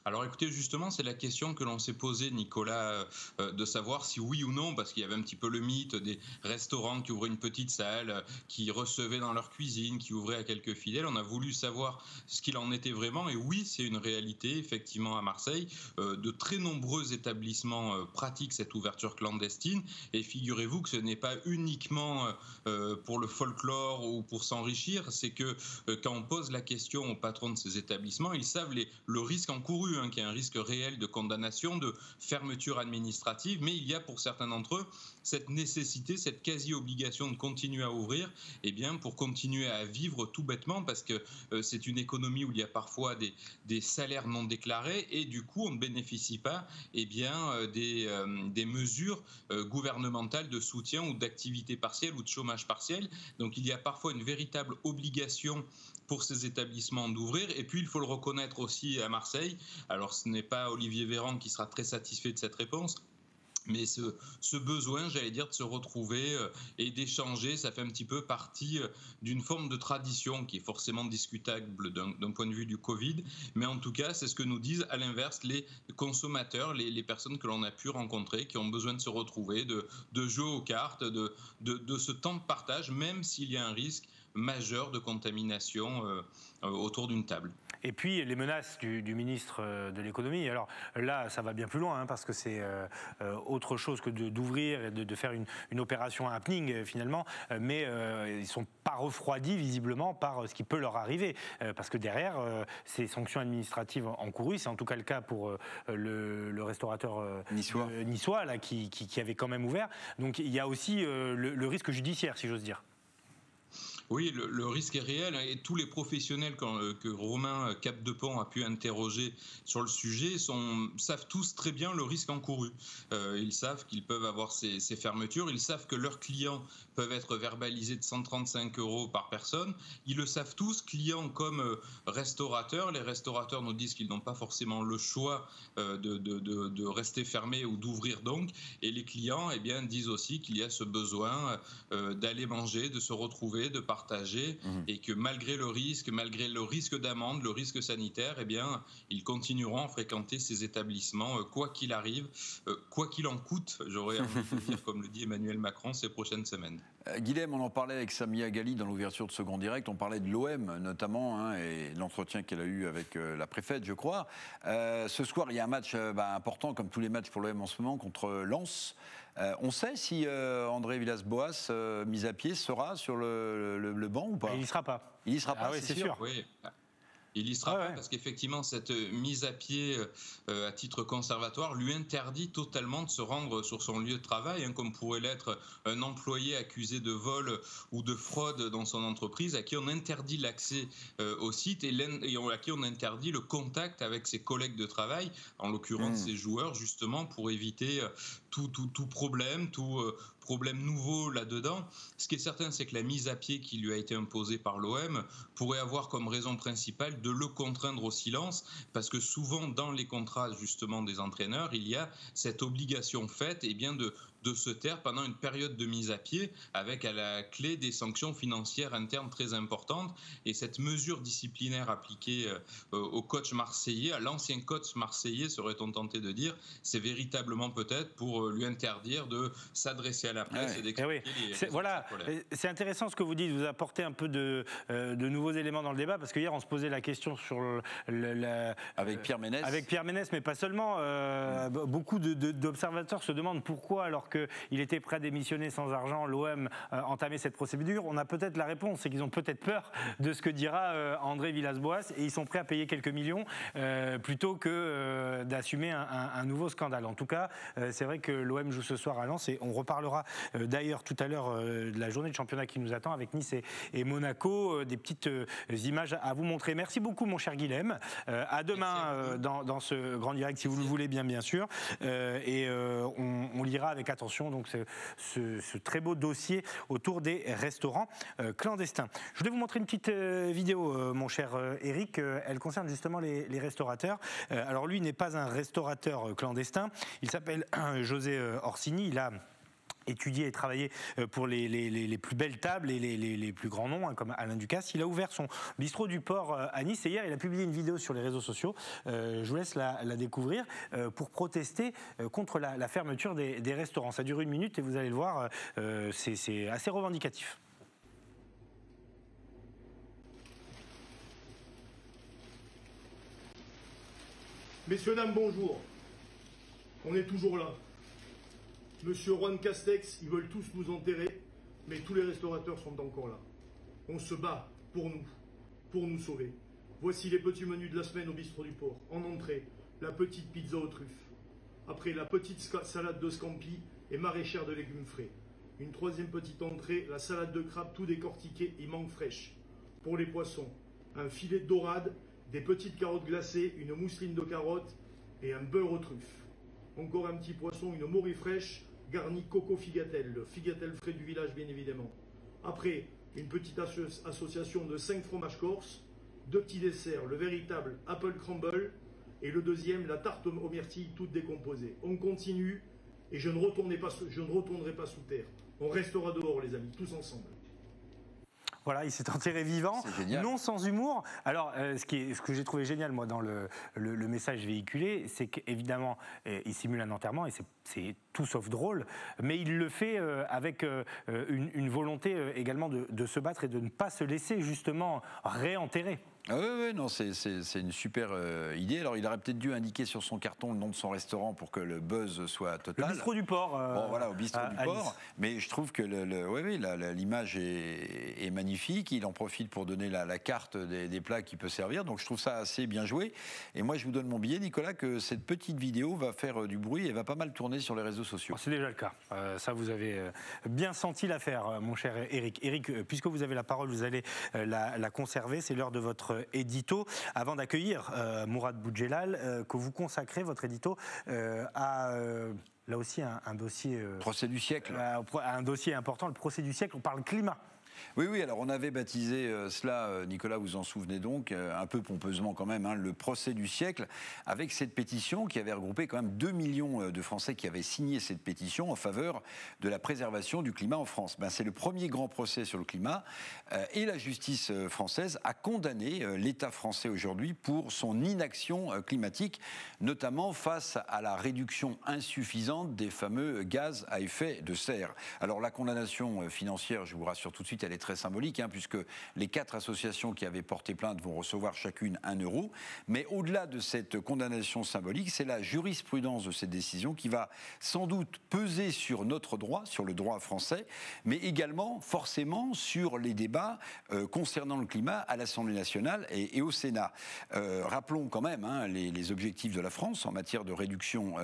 Alors écoutez, justement, c'est la question que l'on s'est posée, Nicolas, de savoir si oui ou non, parce qu'il y avait un petit peu le mythe des restaurants qui ouvraient une petite salle, qui recevaient dans leur cuisine, qui ouvraient à quelques fidèles. On a voulu savoir ce qu'il en était vraiment. Et oui, c'est une réalité, effectivement, à Marseille. De très nombreux établissements pratiquent cette ouverture clandestine. Et figurez-vous que ce n'est pas uniquement pour le folklore ou pour s'enrichir. C'est que quand on pose la question aux patrons de ces établissements, ils savent le risque encouru, qui est un risque réel de condamnation, de fermeture administrative, mais il y a pour certains d'entre eux cette nécessité, cette quasi-obligation de continuer à ouvrir, pour continuer à vivre tout bêtement, parce que c'est une économie où il y a parfois des salaires non déclarés et du coup on ne bénéficie pas des mesures gouvernementales de soutien ou d'activité partielle ou de chômage partiel. Donc il y a parfois une véritable obligation pour ces établissements d'ouvrir. Et puis, il faut le reconnaître aussi à Marseille. Alors, ce n'est pas Olivier Véran qui sera très satisfait de cette réponse, mais ce besoin, j'allais dire, de se retrouver et d'échanger, ça fait un petit peu partie d'une forme de tradition qui est forcément discutable d'un point de vue du Covid. Mais en tout cas, c'est ce que nous disent à l'inverse les consommateurs, les personnes que l'on a pu rencontrer, qui ont besoin de se retrouver, de jouer aux cartes, de ce temps de partage, même s'il y a un risque majeur de contamination autour d'une table. Et puis les menaces du ministre de l'économie, alors là ça va bien plus loin parce que c'est autre chose que d'ouvrir et de faire une opération happening finalement, mais ils ne sont pas refroidis visiblement par ce qui peut leur arriver, parce que derrière ces sanctions administratives encourues, c'est en tout cas le cas pour le restaurateur niçois là, qui avait quand même ouvert, donc il y a aussi le risque judiciaire si j'ose dire. Oui, le risque est réel et tous les professionnels que Romain Capdepont a pu interroger sur le sujet savent tous très bien le risque encouru. Ils savent qu'ils peuvent avoir ces fermetures, ils savent que leurs clients peuvent être verbalisés de 135 € par personne. Ils le savent tous, clients comme restaurateurs. Les restaurateurs nous disent qu'ils n'ont pas forcément le choix de rester fermés ou d'ouvrir donc. Et les clients disent aussi qu'il y a ce besoin d'aller manger, de se retrouver, de partager et que malgré le risque d'amende, le risque sanitaire, ils continueront à fréquenter ces établissements quoi qu'il arrive, quoi qu'il en coûte, j'aurais envie de dire, comme le dit Emmanuel Macron, ces prochaines semaines. Guilhem, on en parlait avec Samia Ghali dans l'ouverture de ce Grand Direct, on parlait de l'OM notamment et l'entretien qu'elle a eu avec la préfète, je crois. Ce soir, il y a un match important, comme tous les matchs pour l'OM en ce moment, contre Lens. On sait si André Villas-Boas, mis à pied, sera sur le banc ou pas? Il n'y sera pas. Il n'y sera pas, oui, c'est sûr. Oui. Il y sera pas parce qu'effectivement cette mise à pied à titre conservatoire lui interdit totalement de se rendre sur son lieu de travail, comme pourrait l'être un employé accusé de vol ou de fraude dans son entreprise, à qui on interdit l'accès au site et à qui on interdit le contact avec ses collègues de travail, en l'occurrence ses joueurs, justement pour éviter tout problème, problème nouveau là-dedans. Ce qui est certain, c'est que la mise à pied qui lui a été imposée par l'OM pourrait avoir comme raison principale de le contraindre au silence, parce que souvent dans les contrats justement des entraîneurs, il y a cette obligation faite de se taire pendant une période de mise à pied, avec à la clé des sanctions financières internes très importantes. Et cette mesure disciplinaire appliquée au coach marseillais, à l'ancien coach marseillais, serait-on tenté de dire, c'est véritablement peut-être pour lui interdire de s'adresser à la presse et d'expliquer c'est intéressant ce que vous dites, vous apportez un peu de nouveaux éléments dans le débat, parce que hier on se posait la question sur avec Pierre Ménès. Avec Pierre Ménès, mais pas seulement. Beaucoup d'observateurs se demandent pourquoi, alors qu'il était prêt à démissionner sans argent, l'OM entamait cette procédure. On a peut-être la réponse, c'est qu'ils ont peut-être peur de ce que dira André Villas-Boas et ils sont prêts à payer quelques millions plutôt que d'assumer un nouveau scandale. En tout cas, c'est vrai que l'OM joue ce soir à Lens et on reparlera d'ailleurs tout à l'heure de la journée de championnat qui nous attend avec Nice et Monaco. Des petites images à vous montrer. Merci beaucoup mon cher Guilhem. À demain dans ce Grand Direct si vous le voulez bien sûr. On lira avec attention donc ce très beau dossier autour des restaurants clandestins. Je voulais vous montrer une petite vidéo, mon cher Eric. Elle concerne justement les restaurateurs. Alors lui n'est pas un restaurateur clandestin. Il s'appelle José Orsini. Il a étudié et travaillé pour les plus belles tables et les plus grands noms, comme Alain Ducasse. Il a ouvert son bistrot du port à Nice et hier il a publié une vidéo sur les réseaux sociaux, je vous laisse la découvrir, pour protester contre la fermeture des restaurants. Ça dure 1 minute et vous allez le voir, c'est assez revendicatif. Messieurs, dames, bonjour. On est toujours là. Monsieur Juan Castex, ils veulent tous nous enterrer, mais tous les restaurateurs sont encore là. On se bat pour nous sauver. Voici les petits menus de la semaine au bistrot du port. En entrée, la petite pizza aux truffes. Après, la petite salade de scampi et maraîchère de légumes frais. Une troisième petite entrée, la salade de crabe tout décortiquée et mangue fraîche. Pour les poissons, un filet de dorade, des petites carottes glacées, une mousseline de carottes et un beurre aux truffes. Encore un petit poisson, une morue fraîche, garni coco figatelle, le figatelle frais du village bien évidemment. Après, une petite association de 5 fromages corses, 2 petits desserts, le véritable apple crumble et le deuxième, la tarte aux myrtilles toute décomposée. On continue et je ne retournerai pas sous terre. On restera dehors les amis, tous ensemble. Voilà, il s'est enterré vivant, non sans humour. Alors, ce que j'ai trouvé génial, moi, dans le message véhiculé, c'est qu'évidemment, il simule un enterrement et c'est tout sauf drôle, mais il le fait avec une volonté également de se battre et de ne pas se laisser justement réenterrer. Ah oui, non, c'est une super idée. Alors, il aurait peut-être dû indiquer sur son carton le nom de son restaurant pour que le buzz soit total. Le bistrot du port. Bon, voilà, au bistrot du port. Nice. Mais je trouve que l'image est magnifique. Il en profite pour donner la carte des plats qu'il peut servir. Donc, je trouve ça assez bien joué. Et moi, je vous donne mon billet, Nicolas, que cette petite vidéo va faire du bruit et va pas mal tourner sur les réseaux sociaux. C'est déjà le cas. Ça, vous avez bien senti l'affaire, mon cher Eric. Eric, puisque vous avez la parole, vous allez la conserver. C'est l'heure de votre édito. Avant d'accueillir Mourad Boudjelal, que vous consacrez votre édito à là aussi un dossier procès du siècle, un dossier important, le procès du siècle. On parle climat. Oui, alors on avait baptisé cela, Nicolas, vous en souvenez donc, un peu pompeusement quand même, le procès du siècle, avec cette pétition qui avait regroupé quand même 2 millions de Français qui avaient signé cette pétition en faveur de la préservation du climat en France. C'est le premier grand procès sur le climat et la justice française a condamné l'État français aujourd'hui pour son inaction climatique, notamment face à la réduction insuffisante des fameux gaz à effet de serre. Alors la condamnation financière, je vous rassure tout de suite, elle est très symbolique, puisque les 4 associations qui avaient porté plainte vont recevoir chacune 1 euro. Mais au-delà de cette condamnation symbolique, c'est la jurisprudence de cette décision qui va sans doute peser sur notre droit, sur le droit français, mais également forcément sur les débats concernant le climat à l'Assemblée nationale et au Sénat. Rappelons quand même les objectifs de la France en matière de réduction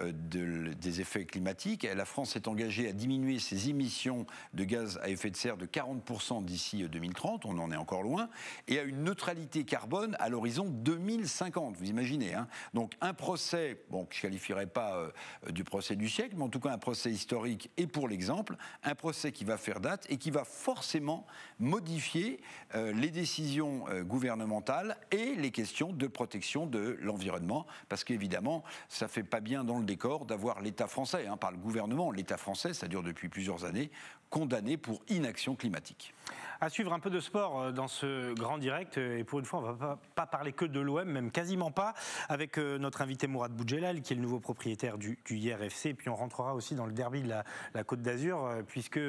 des effets climatiques. La France est engagée à diminuer ses émissions de gaz à effet de serre de 40% d'ici 2030, on en est encore loin, et à une neutralité carbone à l'horizon 2050, vous imaginez. Donc un procès, que je ne qualifierais pas du procès du siècle, mais en tout cas un procès historique et pour l'exemple, un procès qui va faire date et qui va forcément modifier les décisions gouvernementales et les questions de protection de l'environnement, parce qu'évidemment, ça ne fait pas bien dans le décor d'avoir l'État français, par le gouvernement, l'État français, ça dure depuis plusieurs années, condamné pour inaction climatique. À suivre un peu de sport dans ce grand direct, et pour une fois on ne va pas parler que de l'OM, même quasiment pas, avec notre invité Mourad Boudjelal, qui est le nouveau propriétaire du IRFC, et puis on rentrera aussi dans le derby de la Côte d'Azur, puisque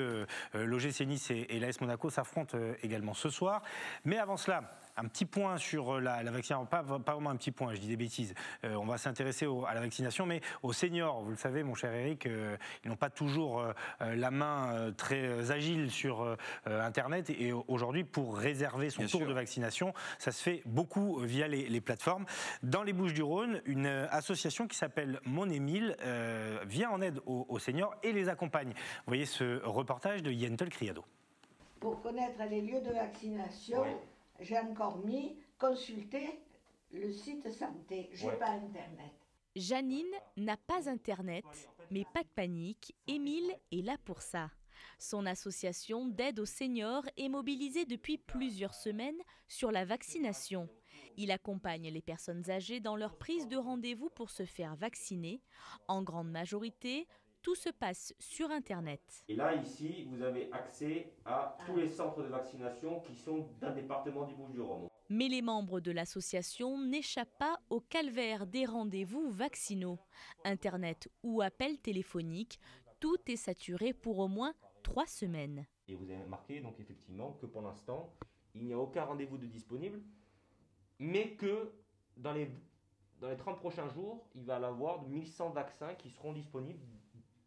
l'OGC Nice et l'AS Monaco s'affrontent également ce soir. Mais avant cela, un petit point sur la vaccination, pas vraiment un petit point, je dis des bêtises. On va s'intéresser à la vaccination, mais aux seniors. Vous le savez, mon cher Eric, ils n'ont pas toujours la main très agile sur Internet. Et aujourd'hui, pour réserver son tour de vaccination, ça se fait beaucoup via les plateformes. Dans les Bouches-du-Rhône, une association qui s'appelle Mon Émile vient en aide aux seniors et les accompagne. Vous voyez ce reportage de Yentel Criado. Pour connaître les lieux de vaccination, j'ai encore mis consulter le site santé. Je n'ai pas Internet. Janine n'a pas Internet, mais pas de panique, Émile est là pour ça. Son association d'aide aux seniors est mobilisée depuis plusieurs semaines sur la vaccination. Il accompagne les personnes âgées dans leur prise de rendez-vous pour se faire vacciner. En grande majorité, tout se passe sur Internet. Et là, ici, vous avez accès à tous les centres de vaccination qui sont dans le département du Bouches-du-Rhône. Mais les membres de l'association n'échappent pas au calvaire des rendez-vous vaccinaux. Internet ou appel téléphonique, tout est saturé pour au moins 3 semaines. Et vous avez marqué donc effectivement que pour l'instant, il n'y a aucun rendez-vous de disponible, mais que dans les 30 prochains jours, il va y avoir 1100 vaccins qui seront disponibles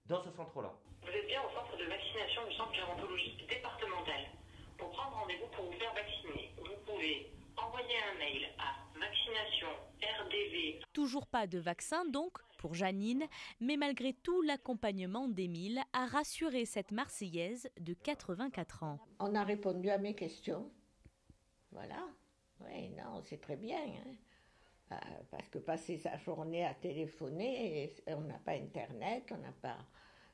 dans ce centre-là. Vous êtes bien au centre de vaccination du centre gérontologique départemental. Pour prendre rendez-vous pour vous faire vacciner, vous pouvez envoyer un mail à vaccination-rdv. Toujours pas de vaccin donc pour Janine, mais malgré tout l'accompagnement d'Émile a rassuré cette Marseillaise de 84 ans. On a répondu à mes questions. Voilà. Oui, non, c'est très bien. Parce que passer sa journée à téléphoner, on n'a pas Internet, on n'a pas...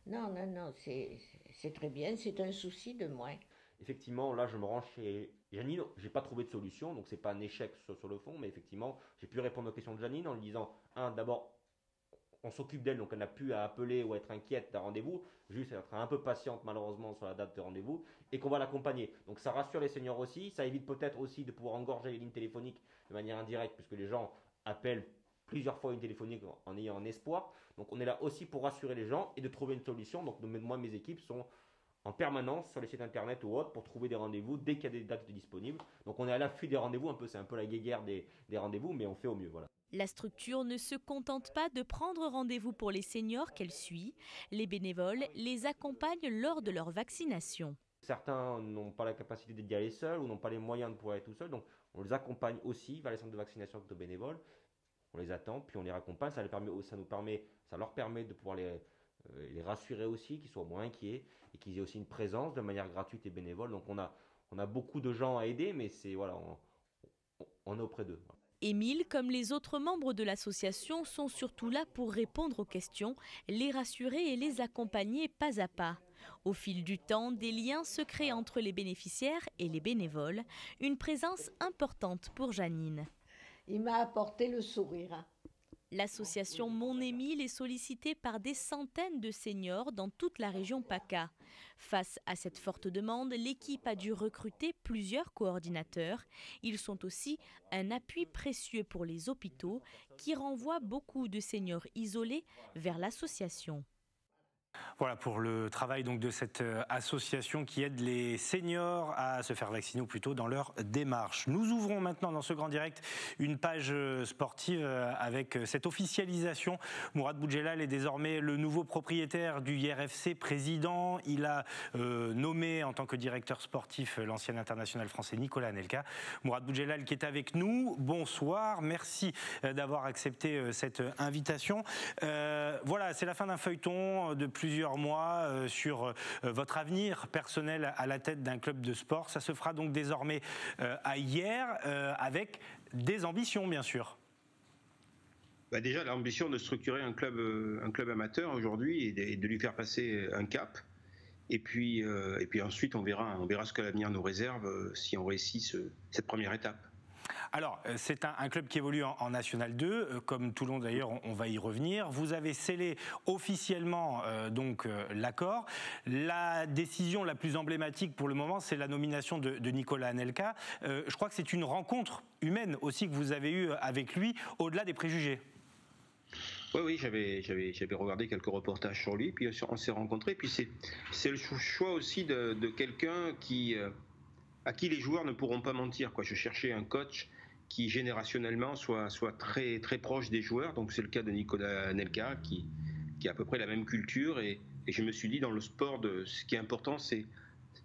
Non, c'est très bien, c'est un souci de moins. Effectivement, là, je me rends chez Janine, j'ai pas trouvé de solution, donc c'est pas un échec sur le fond, mais effectivement, j'ai pu répondre aux questions de Janine en lui disant, d'abord, on s'occupe d'elle, donc elle n'a plus à appeler ou à être inquiète d'un rendez-vous, juste elle sera un peu patiente malheureusement sur la date de rendez-vous, et qu'on va l'accompagner. Donc ça rassure les seniors aussi, ça évite peut-être aussi de pouvoir engorger les lignes téléphoniques de manière indirecte, puisque les gens appellent plusieurs fois une téléphonique en ayant un espoir. Donc on est là aussi pour rassurer les gens et de trouver une solution. Donc moi, mes équipes sont en permanence sur les sites internet ou autres pour trouver des rendez-vous dès qu'il y a des dates disponibles. Donc on est à l'affût des rendez-vous, c'est un peu la guéguerre des rendez-vous, mais on fait au mieux. Voilà. La structure ne se contente pas de prendre rendez-vous pour les seniors qu'elle suit. Les bénévoles les accompagnent lors de leur vaccination. Certains n'ont pas la capacité d'y aller seuls ou n'ont pas les moyens de pouvoir aller tout seuls, donc on les accompagne aussi vers les centres de vaccination avec nos bénévoles. On les attend, puis on les raccompagne. Ça leur permet de pouvoir les rassurer aussi, qu'ils soient moins inquiets et qu'ils aient aussi une présence de manière gratuite et bénévole. Donc on a beaucoup de gens à aider, mais on est auprès d'eux. Émile, comme les autres membres de l'association, sont surtout là pour répondre aux questions, les rassurer et les accompagner pas à pas. Au fil du temps, des liens se créent entre les bénéficiaires et les bénévoles, une présence importante pour Janine. Il m'a apporté le sourire. L'association Mon Émile est sollicitée par des centaines de seniors dans toute la région PACA. Face à cette forte demande, l'équipe a dû recruter plusieurs coordinateurs. Ils sont aussi un appui précieux pour les hôpitaux qui renvoient beaucoup de seniors isolés vers l'association. Voilà pour le travail donc de cette association qui aide les seniors à se faire vacciner ou plutôt dans leur démarche. Nous ouvrons maintenant dans ce grand direct une page sportive avec cette officialisation. Mourad Boudjelal est désormais le nouveau propriétaire du IRFC, président. Il a nommé en tant que directeur sportif l'ancien international français Nicolas Anelka. Mourad Boudjelal qui est avec nous. Bonsoir, merci d'avoir accepté cette invitation. Voilà, c'est la fin d'un feuilleton de plusieurs mois sur votre avenir personnel à la tête d'un club de sport. Ça se fera donc désormais à Hyères avec des ambitions, bien sûr. Déjà, l'ambition de structurer un club amateur aujourd'hui et de lui faire passer un cap. Et puis ensuite, on verra ce que l'avenir nous réserve si on réussit cette première étape. Alors, c'est un club qui évolue en National 2, comme Toulon d'ailleurs, on va y revenir. Vous avez scellé officiellement l'accord. La décision la plus emblématique pour le moment, c'est la nomination de Nicolas Anelka. Je crois que c'est une rencontre humaine aussi que vous avez eue avec lui, au-delà des préjugés. Oui, j'avais regardé quelques reportages sur lui, puis on s'est rencontrés. Puis c'est le choix aussi de quelqu'un à qui les joueurs ne pourront pas mentir. Je cherchais un coach qui générationnellement soit très, très proche des joueurs. Donc c'est le cas de Nicolas Anelka qui a à peu près la même culture. Et je me suis dit, dans le sport, ce qui est important, c'est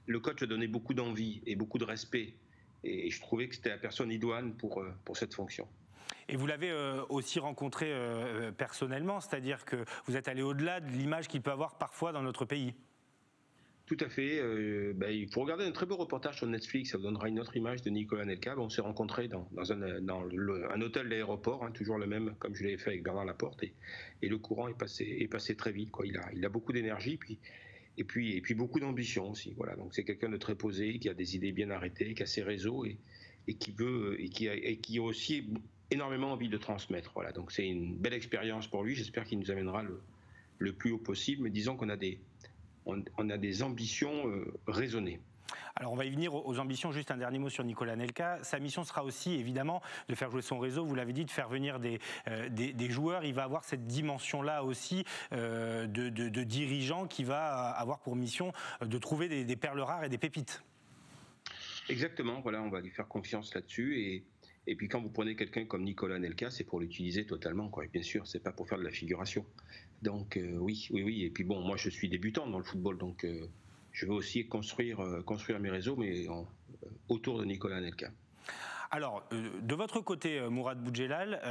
le coach donnait beaucoup d'envie et beaucoup de respect. Et je trouvais que c'était la personne idoine pour cette fonction. Et vous l'avez aussi rencontré personnellement, c'est-à-dire que vous êtes allé au-delà de l'image qu'il peut avoir parfois dans notre pays. Tout à fait. Il faut regarder un très beau reportage sur Netflix, ça vous donnera une autre image de Nicolas Anelka. On s'est rencontrés dans un hôtel de l'aéroport, toujours le même, comme je l'avais fait avec Bernard Laporte. Et le courant est passé très vite. Il a beaucoup d'énergie et puis beaucoup d'ambition aussi. Voilà. Donc c'est quelqu'un de très posé, qui a des idées bien arrêtées, qui a ses réseaux et qui a aussi énormément envie de transmettre. Voilà. Donc c'est une belle expérience pour lui. J'espère qu'il nous amènera le plus haut possible. Mais disons qu'on a des ambitions raisonnées. Alors on va y venir aux ambitions. Juste un dernier mot sur Nicolas Anelka. Sa mission sera aussi évidemment de faire jouer son réseau. Vous l'avez dit, de faire venir des joueurs. Il va avoir cette dimension-là aussi de dirigeant qui va avoir pour mission de trouver des perles rares et des pépites. Exactement. Voilà, on va lui faire confiance là-dessus. Et puis quand vous prenez quelqu'un comme Nicolas Anelka, c'est pour l'utiliser totalement, Et bien sûr, c'est pas pour faire de la figuration. Donc oui. Et puis bon, moi je suis débutant dans le football, donc je veux aussi construire mes réseaux, mais autour de Nicolas Anelka. Alors, de votre côté, Mourad Boudjelal,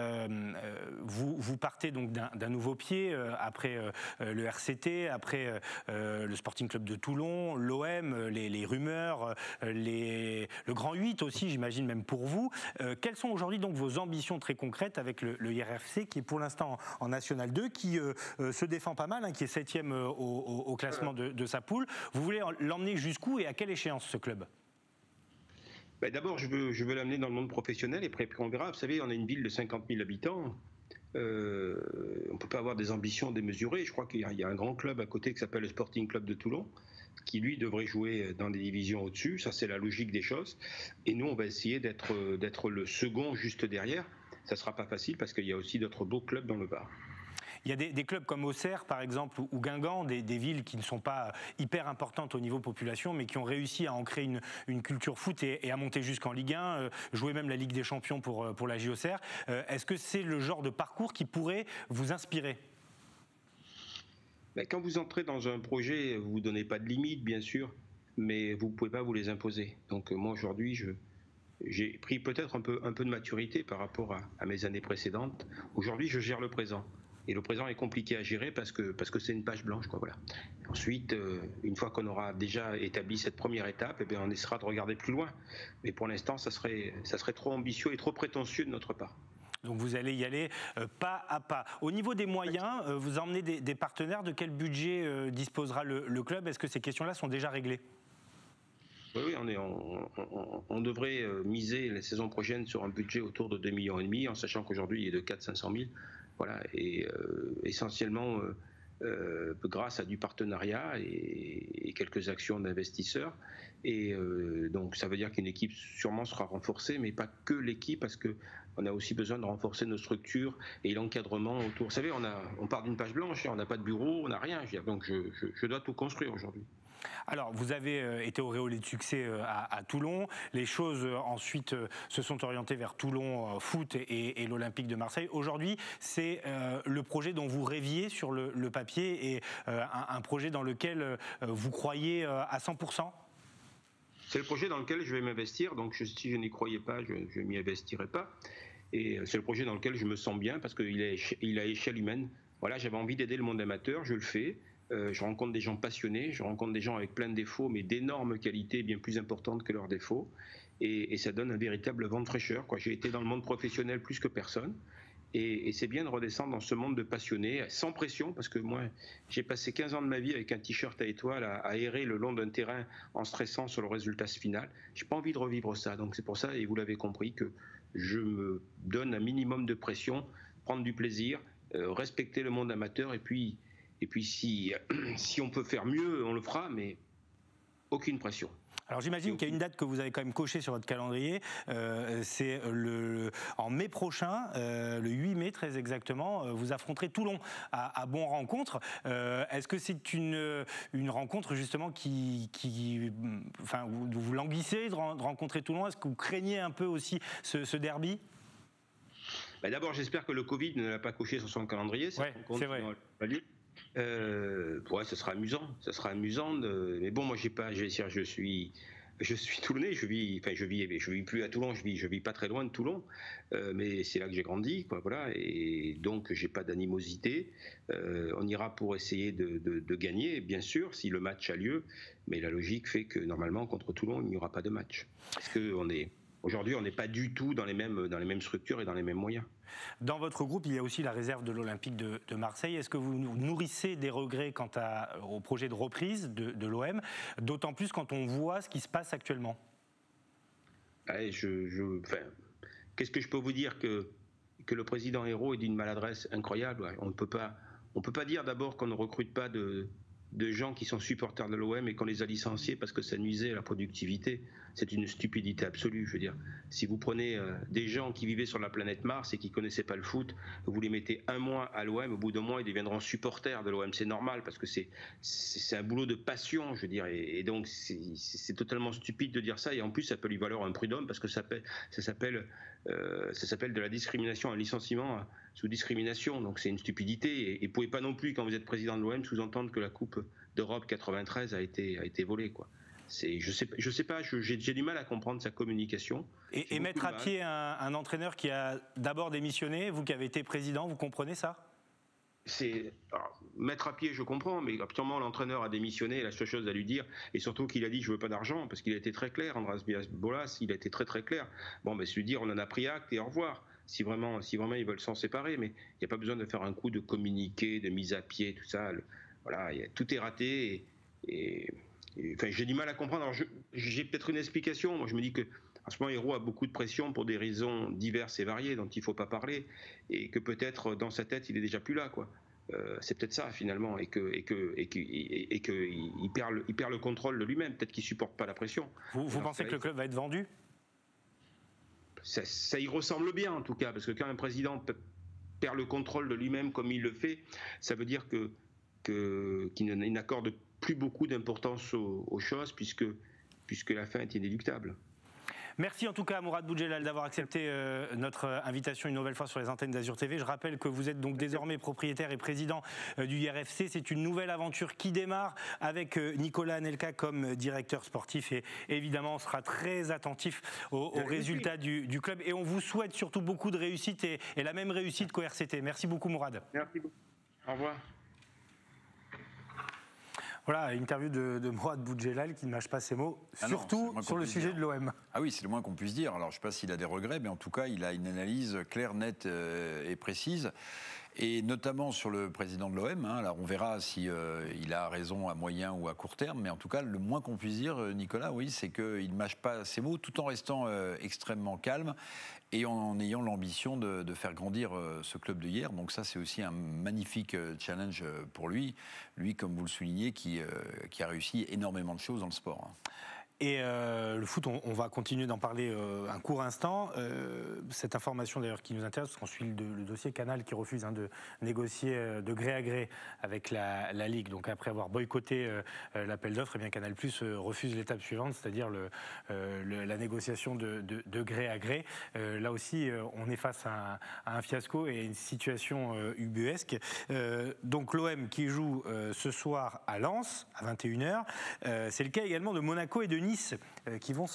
vous partez donc d'un nouveau pied après le RCT, après le Sporting Club de Toulon, l'OM, les rumeurs, le Grand 8 aussi, j'imagine même pour vous. Quelles sont aujourd'hui donc vos ambitions très concrètes avec le IRFC qui est pour l'instant en National 2, qui se défend pas mal, qui est 7e au classement de sa poule. Vous voulez l'emmener jusqu'où et à quelle échéance ce club ? D'abord, je veux l'amener dans le monde professionnel et après on verra. Vous savez, on a une ville de 50 000 habitants. On ne peut pas avoir des ambitions démesurées. Je crois qu'il y a un grand club à côté qui s'appelle le Sporting Club de Toulon, qui lui devrait jouer dans des divisions au-dessus. Ça, c'est la logique des choses. Et nous, on va essayer d'être le second juste derrière. Ça ne sera pas facile parce qu'il y a aussi d'autres beaux clubs dans le Var. Il y a des clubs comme Auxerre, par exemple, ou Guingamp, des villes qui ne sont pas hyper importantes au niveau population, mais qui ont réussi à ancrer une culture foot et à monter jusqu'en Ligue 1, jouer même la Ligue des Champions pour la JOCR. Est-ce que c'est le genre de parcours qui pourrait vous inspirer ? Quand vous entrez dans un projet, vous ne vous donnez pas de limites, bien sûr, mais vous ne pouvez pas vous les imposer. Donc moi, aujourd'hui, j'ai pris peut-être un peu de maturité par rapport à mes années précédentes. Aujourd'hui, je gère le présent. Et le présent est compliqué à gérer parce que c'est une page blanche, quoi, voilà. Ensuite, une fois qu'on aura déjà établi cette première étape, on essaiera de regarder plus loin. Mais pour l'instant, ça serait trop ambitieux et trop prétentieux de notre part. Donc vous allez y aller pas à pas. Au niveau des moyens, vous emmenez des partenaires. De quel budget disposera le club ? Est-ce que ces questions-là sont déjà réglées ? Oui, on devrait miser la saison prochaine sur un budget autour de 2,5 millions, en sachant qu'aujourd'hui il est de 400 000 500 000. Voilà, et essentiellement grâce à du partenariat et quelques actions d'investisseurs. Et donc ça veut dire qu'une équipe sûrement sera renforcée, mais pas que l'équipe, parce qu'on a aussi besoin de renforcer nos structures et l'encadrement autour. Vous savez, on part d'une page blanche, on n'a pas de bureau, on n'a rien. Donc je dois tout construire aujourd'hui. Alors, vous avez été auréolé de succès à Toulon. Les choses ensuite se sont orientées vers Toulon Foot et l'Olympique de Marseille. Aujourd'hui, c'est le projet dont vous rêviez sur le papier et un projet dans lequel vous croyez à 100%. C'est le projet dans lequel je vais m'investir. Donc, si je n'y croyais pas, je ne m'y investirais pas. Et c'est le projet dans lequel je me sens bien parce qu'il est à échelle humaine. Voilà, j'avais envie d'aider le monde amateur, je le fais. Je rencontre des gens passionnés, je rencontre des gens avec plein de défauts, mais d'énormes qualités bien plus importantes que leurs défauts. Et ça donne un véritable vent de fraîcheur, quoi. J'ai été dans le monde professionnel plus que personne. Et c'est bien de redescendre dans ce monde de passionnés, sans pression, parce que moi, j'ai passé 15 ans de ma vie avec un t-shirt à étoiles, à errer le long d'un terrain en stressant sur le résultat final. Je n'ai pas envie de revivre ça. Donc c'est pour ça, et vous l'avez compris, que je me donne un minimum de pression, prendre du plaisir, respecter le monde amateur, et puis si on peut faire mieux, on le fera, mais aucune pression. Alors j'imagine qu'il y a une date que vous avez quand même cochée sur votre calendrier, c'est en mai prochain, le 8 mai très exactement, vous affronterez Toulon à Bon Rencontre. Est-ce que c'est une rencontre justement vous languissez de rencontrer Toulon? Est-ce que vous craignez un peu aussi ce derby? D'abord, j'espère que le Covid ne l'a pas coché sur son calendrier. Ouais, c'est vrai. Ce sera amusant. Mais bon, moi, je suis Toulonnais. Je vis plus à Toulon. Je vis pas très loin de Toulon, mais c'est là que j'ai grandi, quoi. Voilà. Et donc, j'ai pas d'animosité. On ira pour essayer de gagner, bien sûr, si le match a lieu. Mais la logique fait que normalement, contre Toulon, il n'y aura pas de match, parce que aujourd'hui, on n'est pas du tout dans les mêmes structures et dans les mêmes moyens. Dans votre groupe, il y a aussi la réserve de l'Olympique de Marseille. Est-ce que vous nourrissez des regrets quant au projet de reprise de l'OM, d'autant plus quand on voit ce qui se passe actuellement? Qu'est-ce que je peux vous dire que le président Hérault est d'une maladresse incroyable. On ne peut pas dire d'abord qu'on ne recrute pas de gens qui sont supporters de l'OM et qu'on les a licenciés parce que ça nuisait à la productivité. C'est une stupidité absolue, je veux dire. Si vous prenez des gens qui vivaient sur la planète Mars et qui ne connaissaient pas le foot, vous les mettez un mois à l'OM, au bout d'un mois, ils deviendront supporters de l'OM. C'est normal parce que c'est un boulot de passion, je veux dire. Et donc, c'est totalement stupide de dire ça. Et en plus, ça peut lui valoir un prud'homme parce que ça s'appelle de la discrimination, un licenciement sous discrimination. Donc, c'est une stupidité. Et vous ne pouvez pas non plus, quand vous êtes président de l'OM, sous-entendre que la Coupe d'Europe 93 a été volée, quoi. Je sais pas, j'ai du mal à comprendre sa communication. Et mettre à pied un entraîneur qui a d'abord démissionné, vous qui avez été président, vous comprenez ça? Mettre à pied, je comprends, mais actuellement l'entraîneur a démissionné, la seule chose à lui dire, et surtout qu'il a dit je veux pas d'argent, parce qu'il a été très clair, András Bolas, il a été très très clair. Bon, c'est lui dire on en a pris acte et au revoir. Si vraiment ils veulent s'en séparer, mais il n'y a pas besoin de faire un coup de communiqué, de mise à pied, tout ça. Voilà, tout est raté j'ai du mal à comprendre. Alors j'ai peut-être une explication. Moi, je me dis que en ce moment, Hérault a beaucoup de pression pour des raisons diverses et variées dont il ne faut pas parler, et que peut-être dans sa tête, il est déjà plus là, quoi. C'est peut-être ça finalement, et qu'il perd le contrôle de lui-même. Peut-être qu'il supporte pas la pression. Vous pensez que le club va être vendu? Ça y ressemble bien en tout cas, parce que quand un président perd le contrôle de lui-même comme il le fait, ça veut dire qu'il n'accorde plus beaucoup d'importance aux choses puisque la fin est inéluctable. Merci en tout cas à Mourad Boudjelal d'avoir accepté notre invitation une nouvelle fois sur les antennes d'Azur TV. Je rappelle que vous êtes donc désormais propriétaire et président du IRFC. C'est une nouvelle aventure qui démarre avec Nicolas Anelka comme directeur sportif et évidemment on sera très attentif aux résultats du club et on vous souhaite surtout beaucoup de réussite et la même réussite qu'au RCT. Merci beaucoup Mourad. Merci beaucoup. Au revoir. Voilà, interview de Mourad Boudjelal qui ne mâche pas ses mots, surtout sur le sujet de l'OM. Ah oui, c'est le moins qu'on puisse dire. Alors je ne sais pas s'il a des regrets, mais en tout cas, il a une analyse claire, nette et précise. Et notamment sur le président de l'OM. Alors on verra si il a raison à moyen ou à court terme, mais en tout cas, le moins qu'on puisse dire, Nicolas, oui, c'est qu'il ne mâche pas ses mots tout en restant extrêmement calme et en ayant l'ambition de faire grandir ce club de hier. Donc ça, c'est aussi un magnifique challenge pour lui. Lui, comme vous le soulignez, qui a réussi énormément de choses dans le sport. Et le foot, on va continuer d'en parler un court instant. Cette information d'ailleurs qui nous intéresse, parce qu'on suit le dossier Canal qui refuse de négocier de gré à gré avec la Ligue. Donc après avoir boycotté l'appel d'offres, eh bien Canal+ refuse l'étape suivante, c'est-à-dire la négociation de gré à gré. Là aussi, on est face à un fiasco et une situation ubuesque. Donc l'OM qui joue ce soir à Lens à 21h. C'est le cas également de Monaco et de Nice qui vont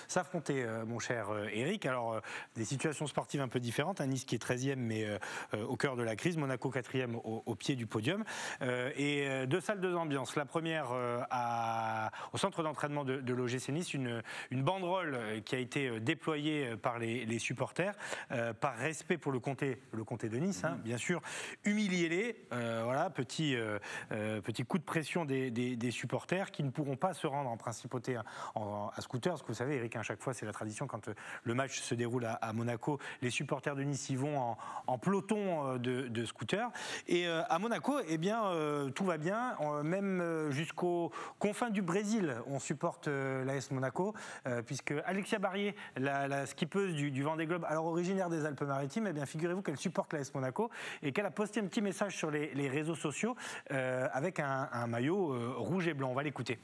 s'affronter, mon cher Eric. Alors, des situations sportives un peu différentes. Nice qui est 13e, mais au cœur de la crise. Monaco 4e au pied du podium. Et deux salles, deux ambiances. La première au centre d'entraînement de l'OGC Nice, une banderole qui a été déployée par les supporters, par respect pour le comté de Nice, bien sûr. Humiliez-les. Voilà, petit coup de pression des supporters qui ne pourront pas se rendre en principauté à scooter, parce que vous savez, Eric, à chaque fois, c'est la tradition, quand le match se déroule à Monaco, les supporters de Nice y vont en peloton de scooter. Et à Monaco, eh bien, tout va bien, même jusqu'aux confins du Brésil, on supporte l'AS Monaco, puisque Alexia Barrier, la skippeuse du Vendée Globe, alors originaire des Alpes-Maritimes, eh bien, figurez-vous qu'elle supporte l'AS Monaco et qu'elle a posté un petit message sur les réseaux sociaux avec un maillot rouge et blanc. On va l'écouter.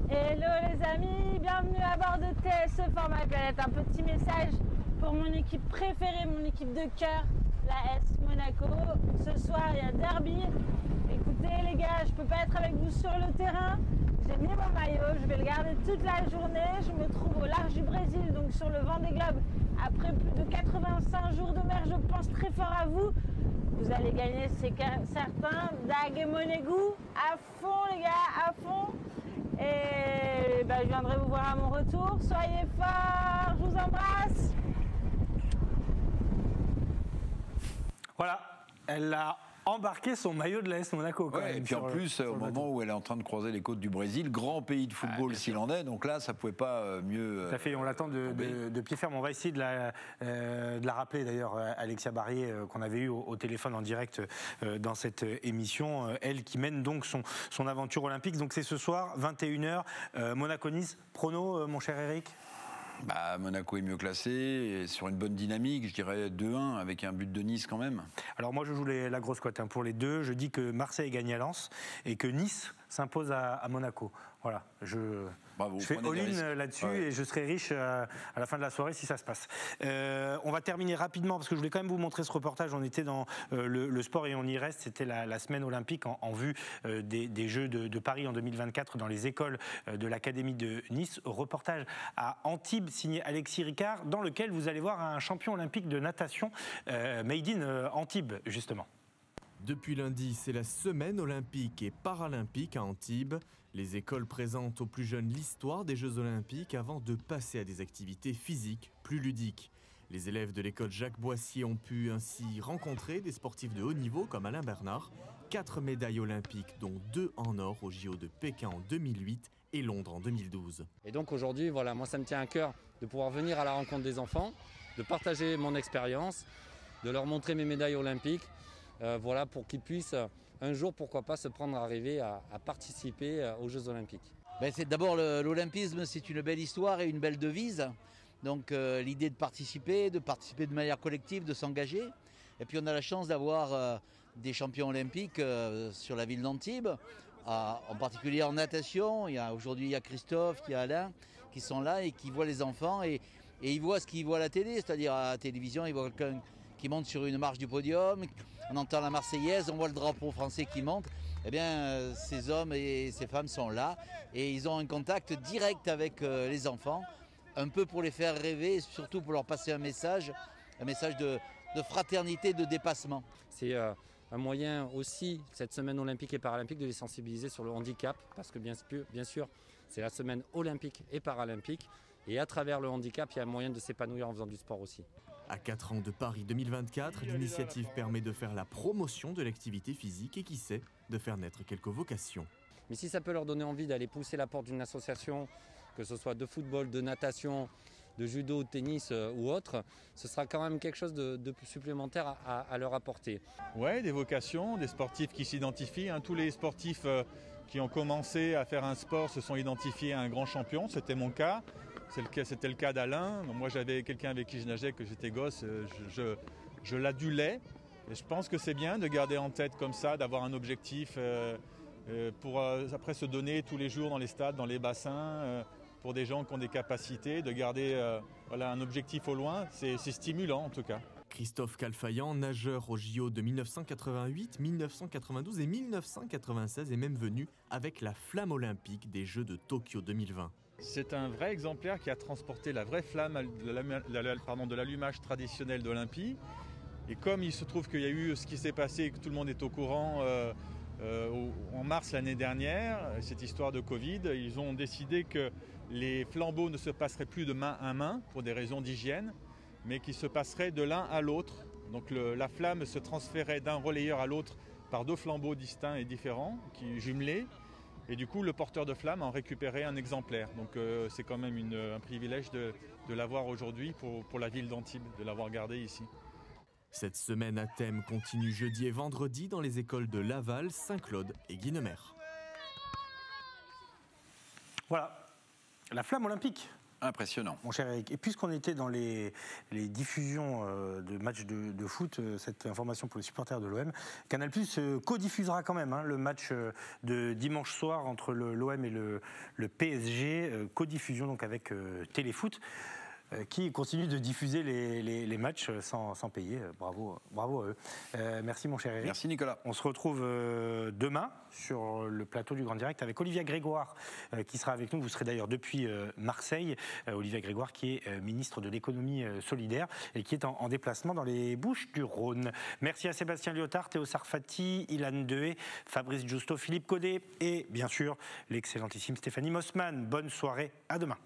Hello les amis, bienvenue à bord de TSE Format Planète. Un petit message pour mon équipe préférée, mon équipe de cœur, la S Monaco. Ce soir il y a derby. Écoutez les gars, je peux pas être avec vous sur le terrain. J'ai mis mon maillot, je vais le garder toute la journée. Je me trouve au large du Brésil, donc sur le Vendée Globe. Après plus de 85 jours de mer, je pense très fort à vous. Vous allez gagner, c'est certain. Dag et Monegou, à fond les gars, à fond. Et je viendrai vous voir à mon retour. Soyez forts, je vous embrasse. Voilà, elle a embarqué son maillot de l'AS Monaco. Et puis en plus, au moment où elle est en train de croiser les côtes du Brésil, grand pays de football s'il en est, donc là, ça ne pouvait pas mieux... Tout à fait, on l'attend de pied ferme. On va essayer de la rappeler d'ailleurs, Alexia Barrier, qu'on avait eu au téléphone en direct dans cette émission, elle qui mène donc son aventure olympique. Donc c'est ce soir, 21h, Monaco-Nice. Prono, mon cher Eric ? Monaco est mieux classé, et sur une bonne dynamique, je dirais 2-1 avec un but de Nice quand même. Alors moi je joue la grosse cote pour les deux, je dis que Marseille gagne à Lens et que Nice s'impose à Monaco. Voilà, je fais all-in là-dessus et je serai riche à la fin de la soirée si ça se passe. On va terminer rapidement parce que je voulais quand même vous montrer ce reportage. On était dans le sport et on y reste. C'était la semaine olympique en vue des Jeux de Paris en 2024 dans les écoles de l'Académie de Nice. Reportage à Antibes signé Alexis Ricard dans lequel vous allez voir un champion olympique de natation made in Antibes justement. Depuis lundi, c'est la semaine olympique et paralympique à Antibes. Les écoles présentent aux plus jeunes l'histoire des Jeux olympiques avant de passer à des activités physiques plus ludiques. Les élèves de l'école Jacques Boissier ont pu ainsi rencontrer des sportifs de haut niveau comme Alain Bernard. 4 médailles olympiques, dont 2 en or aux JO de Pékin en 2008 et Londres en 2012. Et donc aujourd'hui, voilà, moi ça me tient à cœur de pouvoir venir à la rencontre des enfants, de partager mon expérience, de leur montrer mes médailles olympiques. Voilà, pour qu'ils puissent un jour, pourquoi pas, se prendre à rêver à participer aux Jeux Olympiques. C'est d'abord l'olympisme, c'est une belle histoire et une belle devise. Donc l'idée de participer de manière collective, de s'engager. Et puis on a la chance d'avoir des champions olympiques sur la ville d'Antibes, en particulier en natation. Aujourd'hui il y a Christophe, il y a Alain qui sont là et qui voient les enfants et ils voient ce qu'ils voient à la télé, c'est-à-dire à la télévision, ils voient quelqu'un qui monte sur une marche du podium, on entend la Marseillaise, on voit le drapeau français qui monte. Eh bien, ces hommes et ces femmes sont là et ils ont un contact direct avec les enfants, un peu pour les faire rêver et surtout pour leur passer un message de fraternité, de dépassement. C'est un moyen aussi, cette semaine olympique et paralympique, de les sensibiliser sur le handicap, parce que bien sûr, c'est la semaine olympique et paralympique, et à travers le handicap, il y a un moyen de s'épanouir en faisant du sport aussi. À 4 ans de Paris 2024, l'initiative permet de faire la promotion de l'activité physique et qui sait, de faire naître quelques vocations. Mais si ça peut leur donner envie d'aller pousser la porte d'une association, que ce soit de football, de natation, de judo, de tennis ou autre, ce sera quand même quelque chose de supplémentaire à leur apporter. Ouais, des vocations, des sportifs qui s'identifient. Tous les sportifs qui ont commencé à faire un sport se sont identifiés à un grand champion. C'était mon cas. C'était le cas d'Alain. Moi, j'avais quelqu'un avec qui je nageais quand j'étais gosse. Je l'adulais. Et je pense que c'est bien de garder en tête comme ça, d'avoir un objectif pour après se donner tous les jours dans les stades, dans les bassins, pour des gens qui ont des capacités, de garder un objectif au loin. C'est stimulant en tout cas. Christophe Calfaillant, nageur au JO de 1988, 1992 et 1996 est même venu avec la flamme olympique des Jeux de Tokyo 2020. C'est un vrai exemplaire qui a transporté la vraie flamme de l'allumage traditionnel d'Olympie. Et comme il se trouve qu'il y a eu ce qui s'est passé et que tout le monde est au courant en mars l'année dernière, cette histoire de Covid, ils ont décidé que les flambeaux ne se passeraient plus de main à main pour des raisons d'hygiène, mais qu'ils se passeraient de l'un à l'autre. Donc la flamme se transférait d'un relayeur à l'autre par 2 flambeaux distincts et différents, jumelés. Et du coup, le porteur de flamme en récupérait un exemplaire. Donc c'est quand même un privilège de l'avoir aujourd'hui pour la ville d'Antibes, de l'avoir gardé ici. Cette semaine à thème continue jeudi et vendredi dans les écoles de Laval, Saint-Claude et Guinemer. Voilà, la flamme olympique. Impressionnant. Mon cher Eric. Et puisqu'on était dans les diffusions de matchs de foot, cette information pour les supporters de l'OM, Canal+ co-diffusera quand même le match de dimanche soir entre l'OM et le PSG, co-diffusion donc avec Téléfoot, qui continue de diffuser les matchs sans payer. Bravo à eux. Merci mon cher Eric. Merci Nicolas. On se retrouve demain sur le plateau du Grand Direct avec Olivia Grégoire qui sera avec nous. Vous serez d'ailleurs depuis Marseille. Olivia Grégoire qui est ministre de l'économie solidaire et qui est en déplacement dans les Bouches-du-Rhône. Merci à Sébastien Lyotard, Théo Sarfati, Ilan Dehé, Fabrice Giusto, Philippe Caudet et bien sûr l'excellentissime Stéphanie Mossman. Bonne soirée, à demain.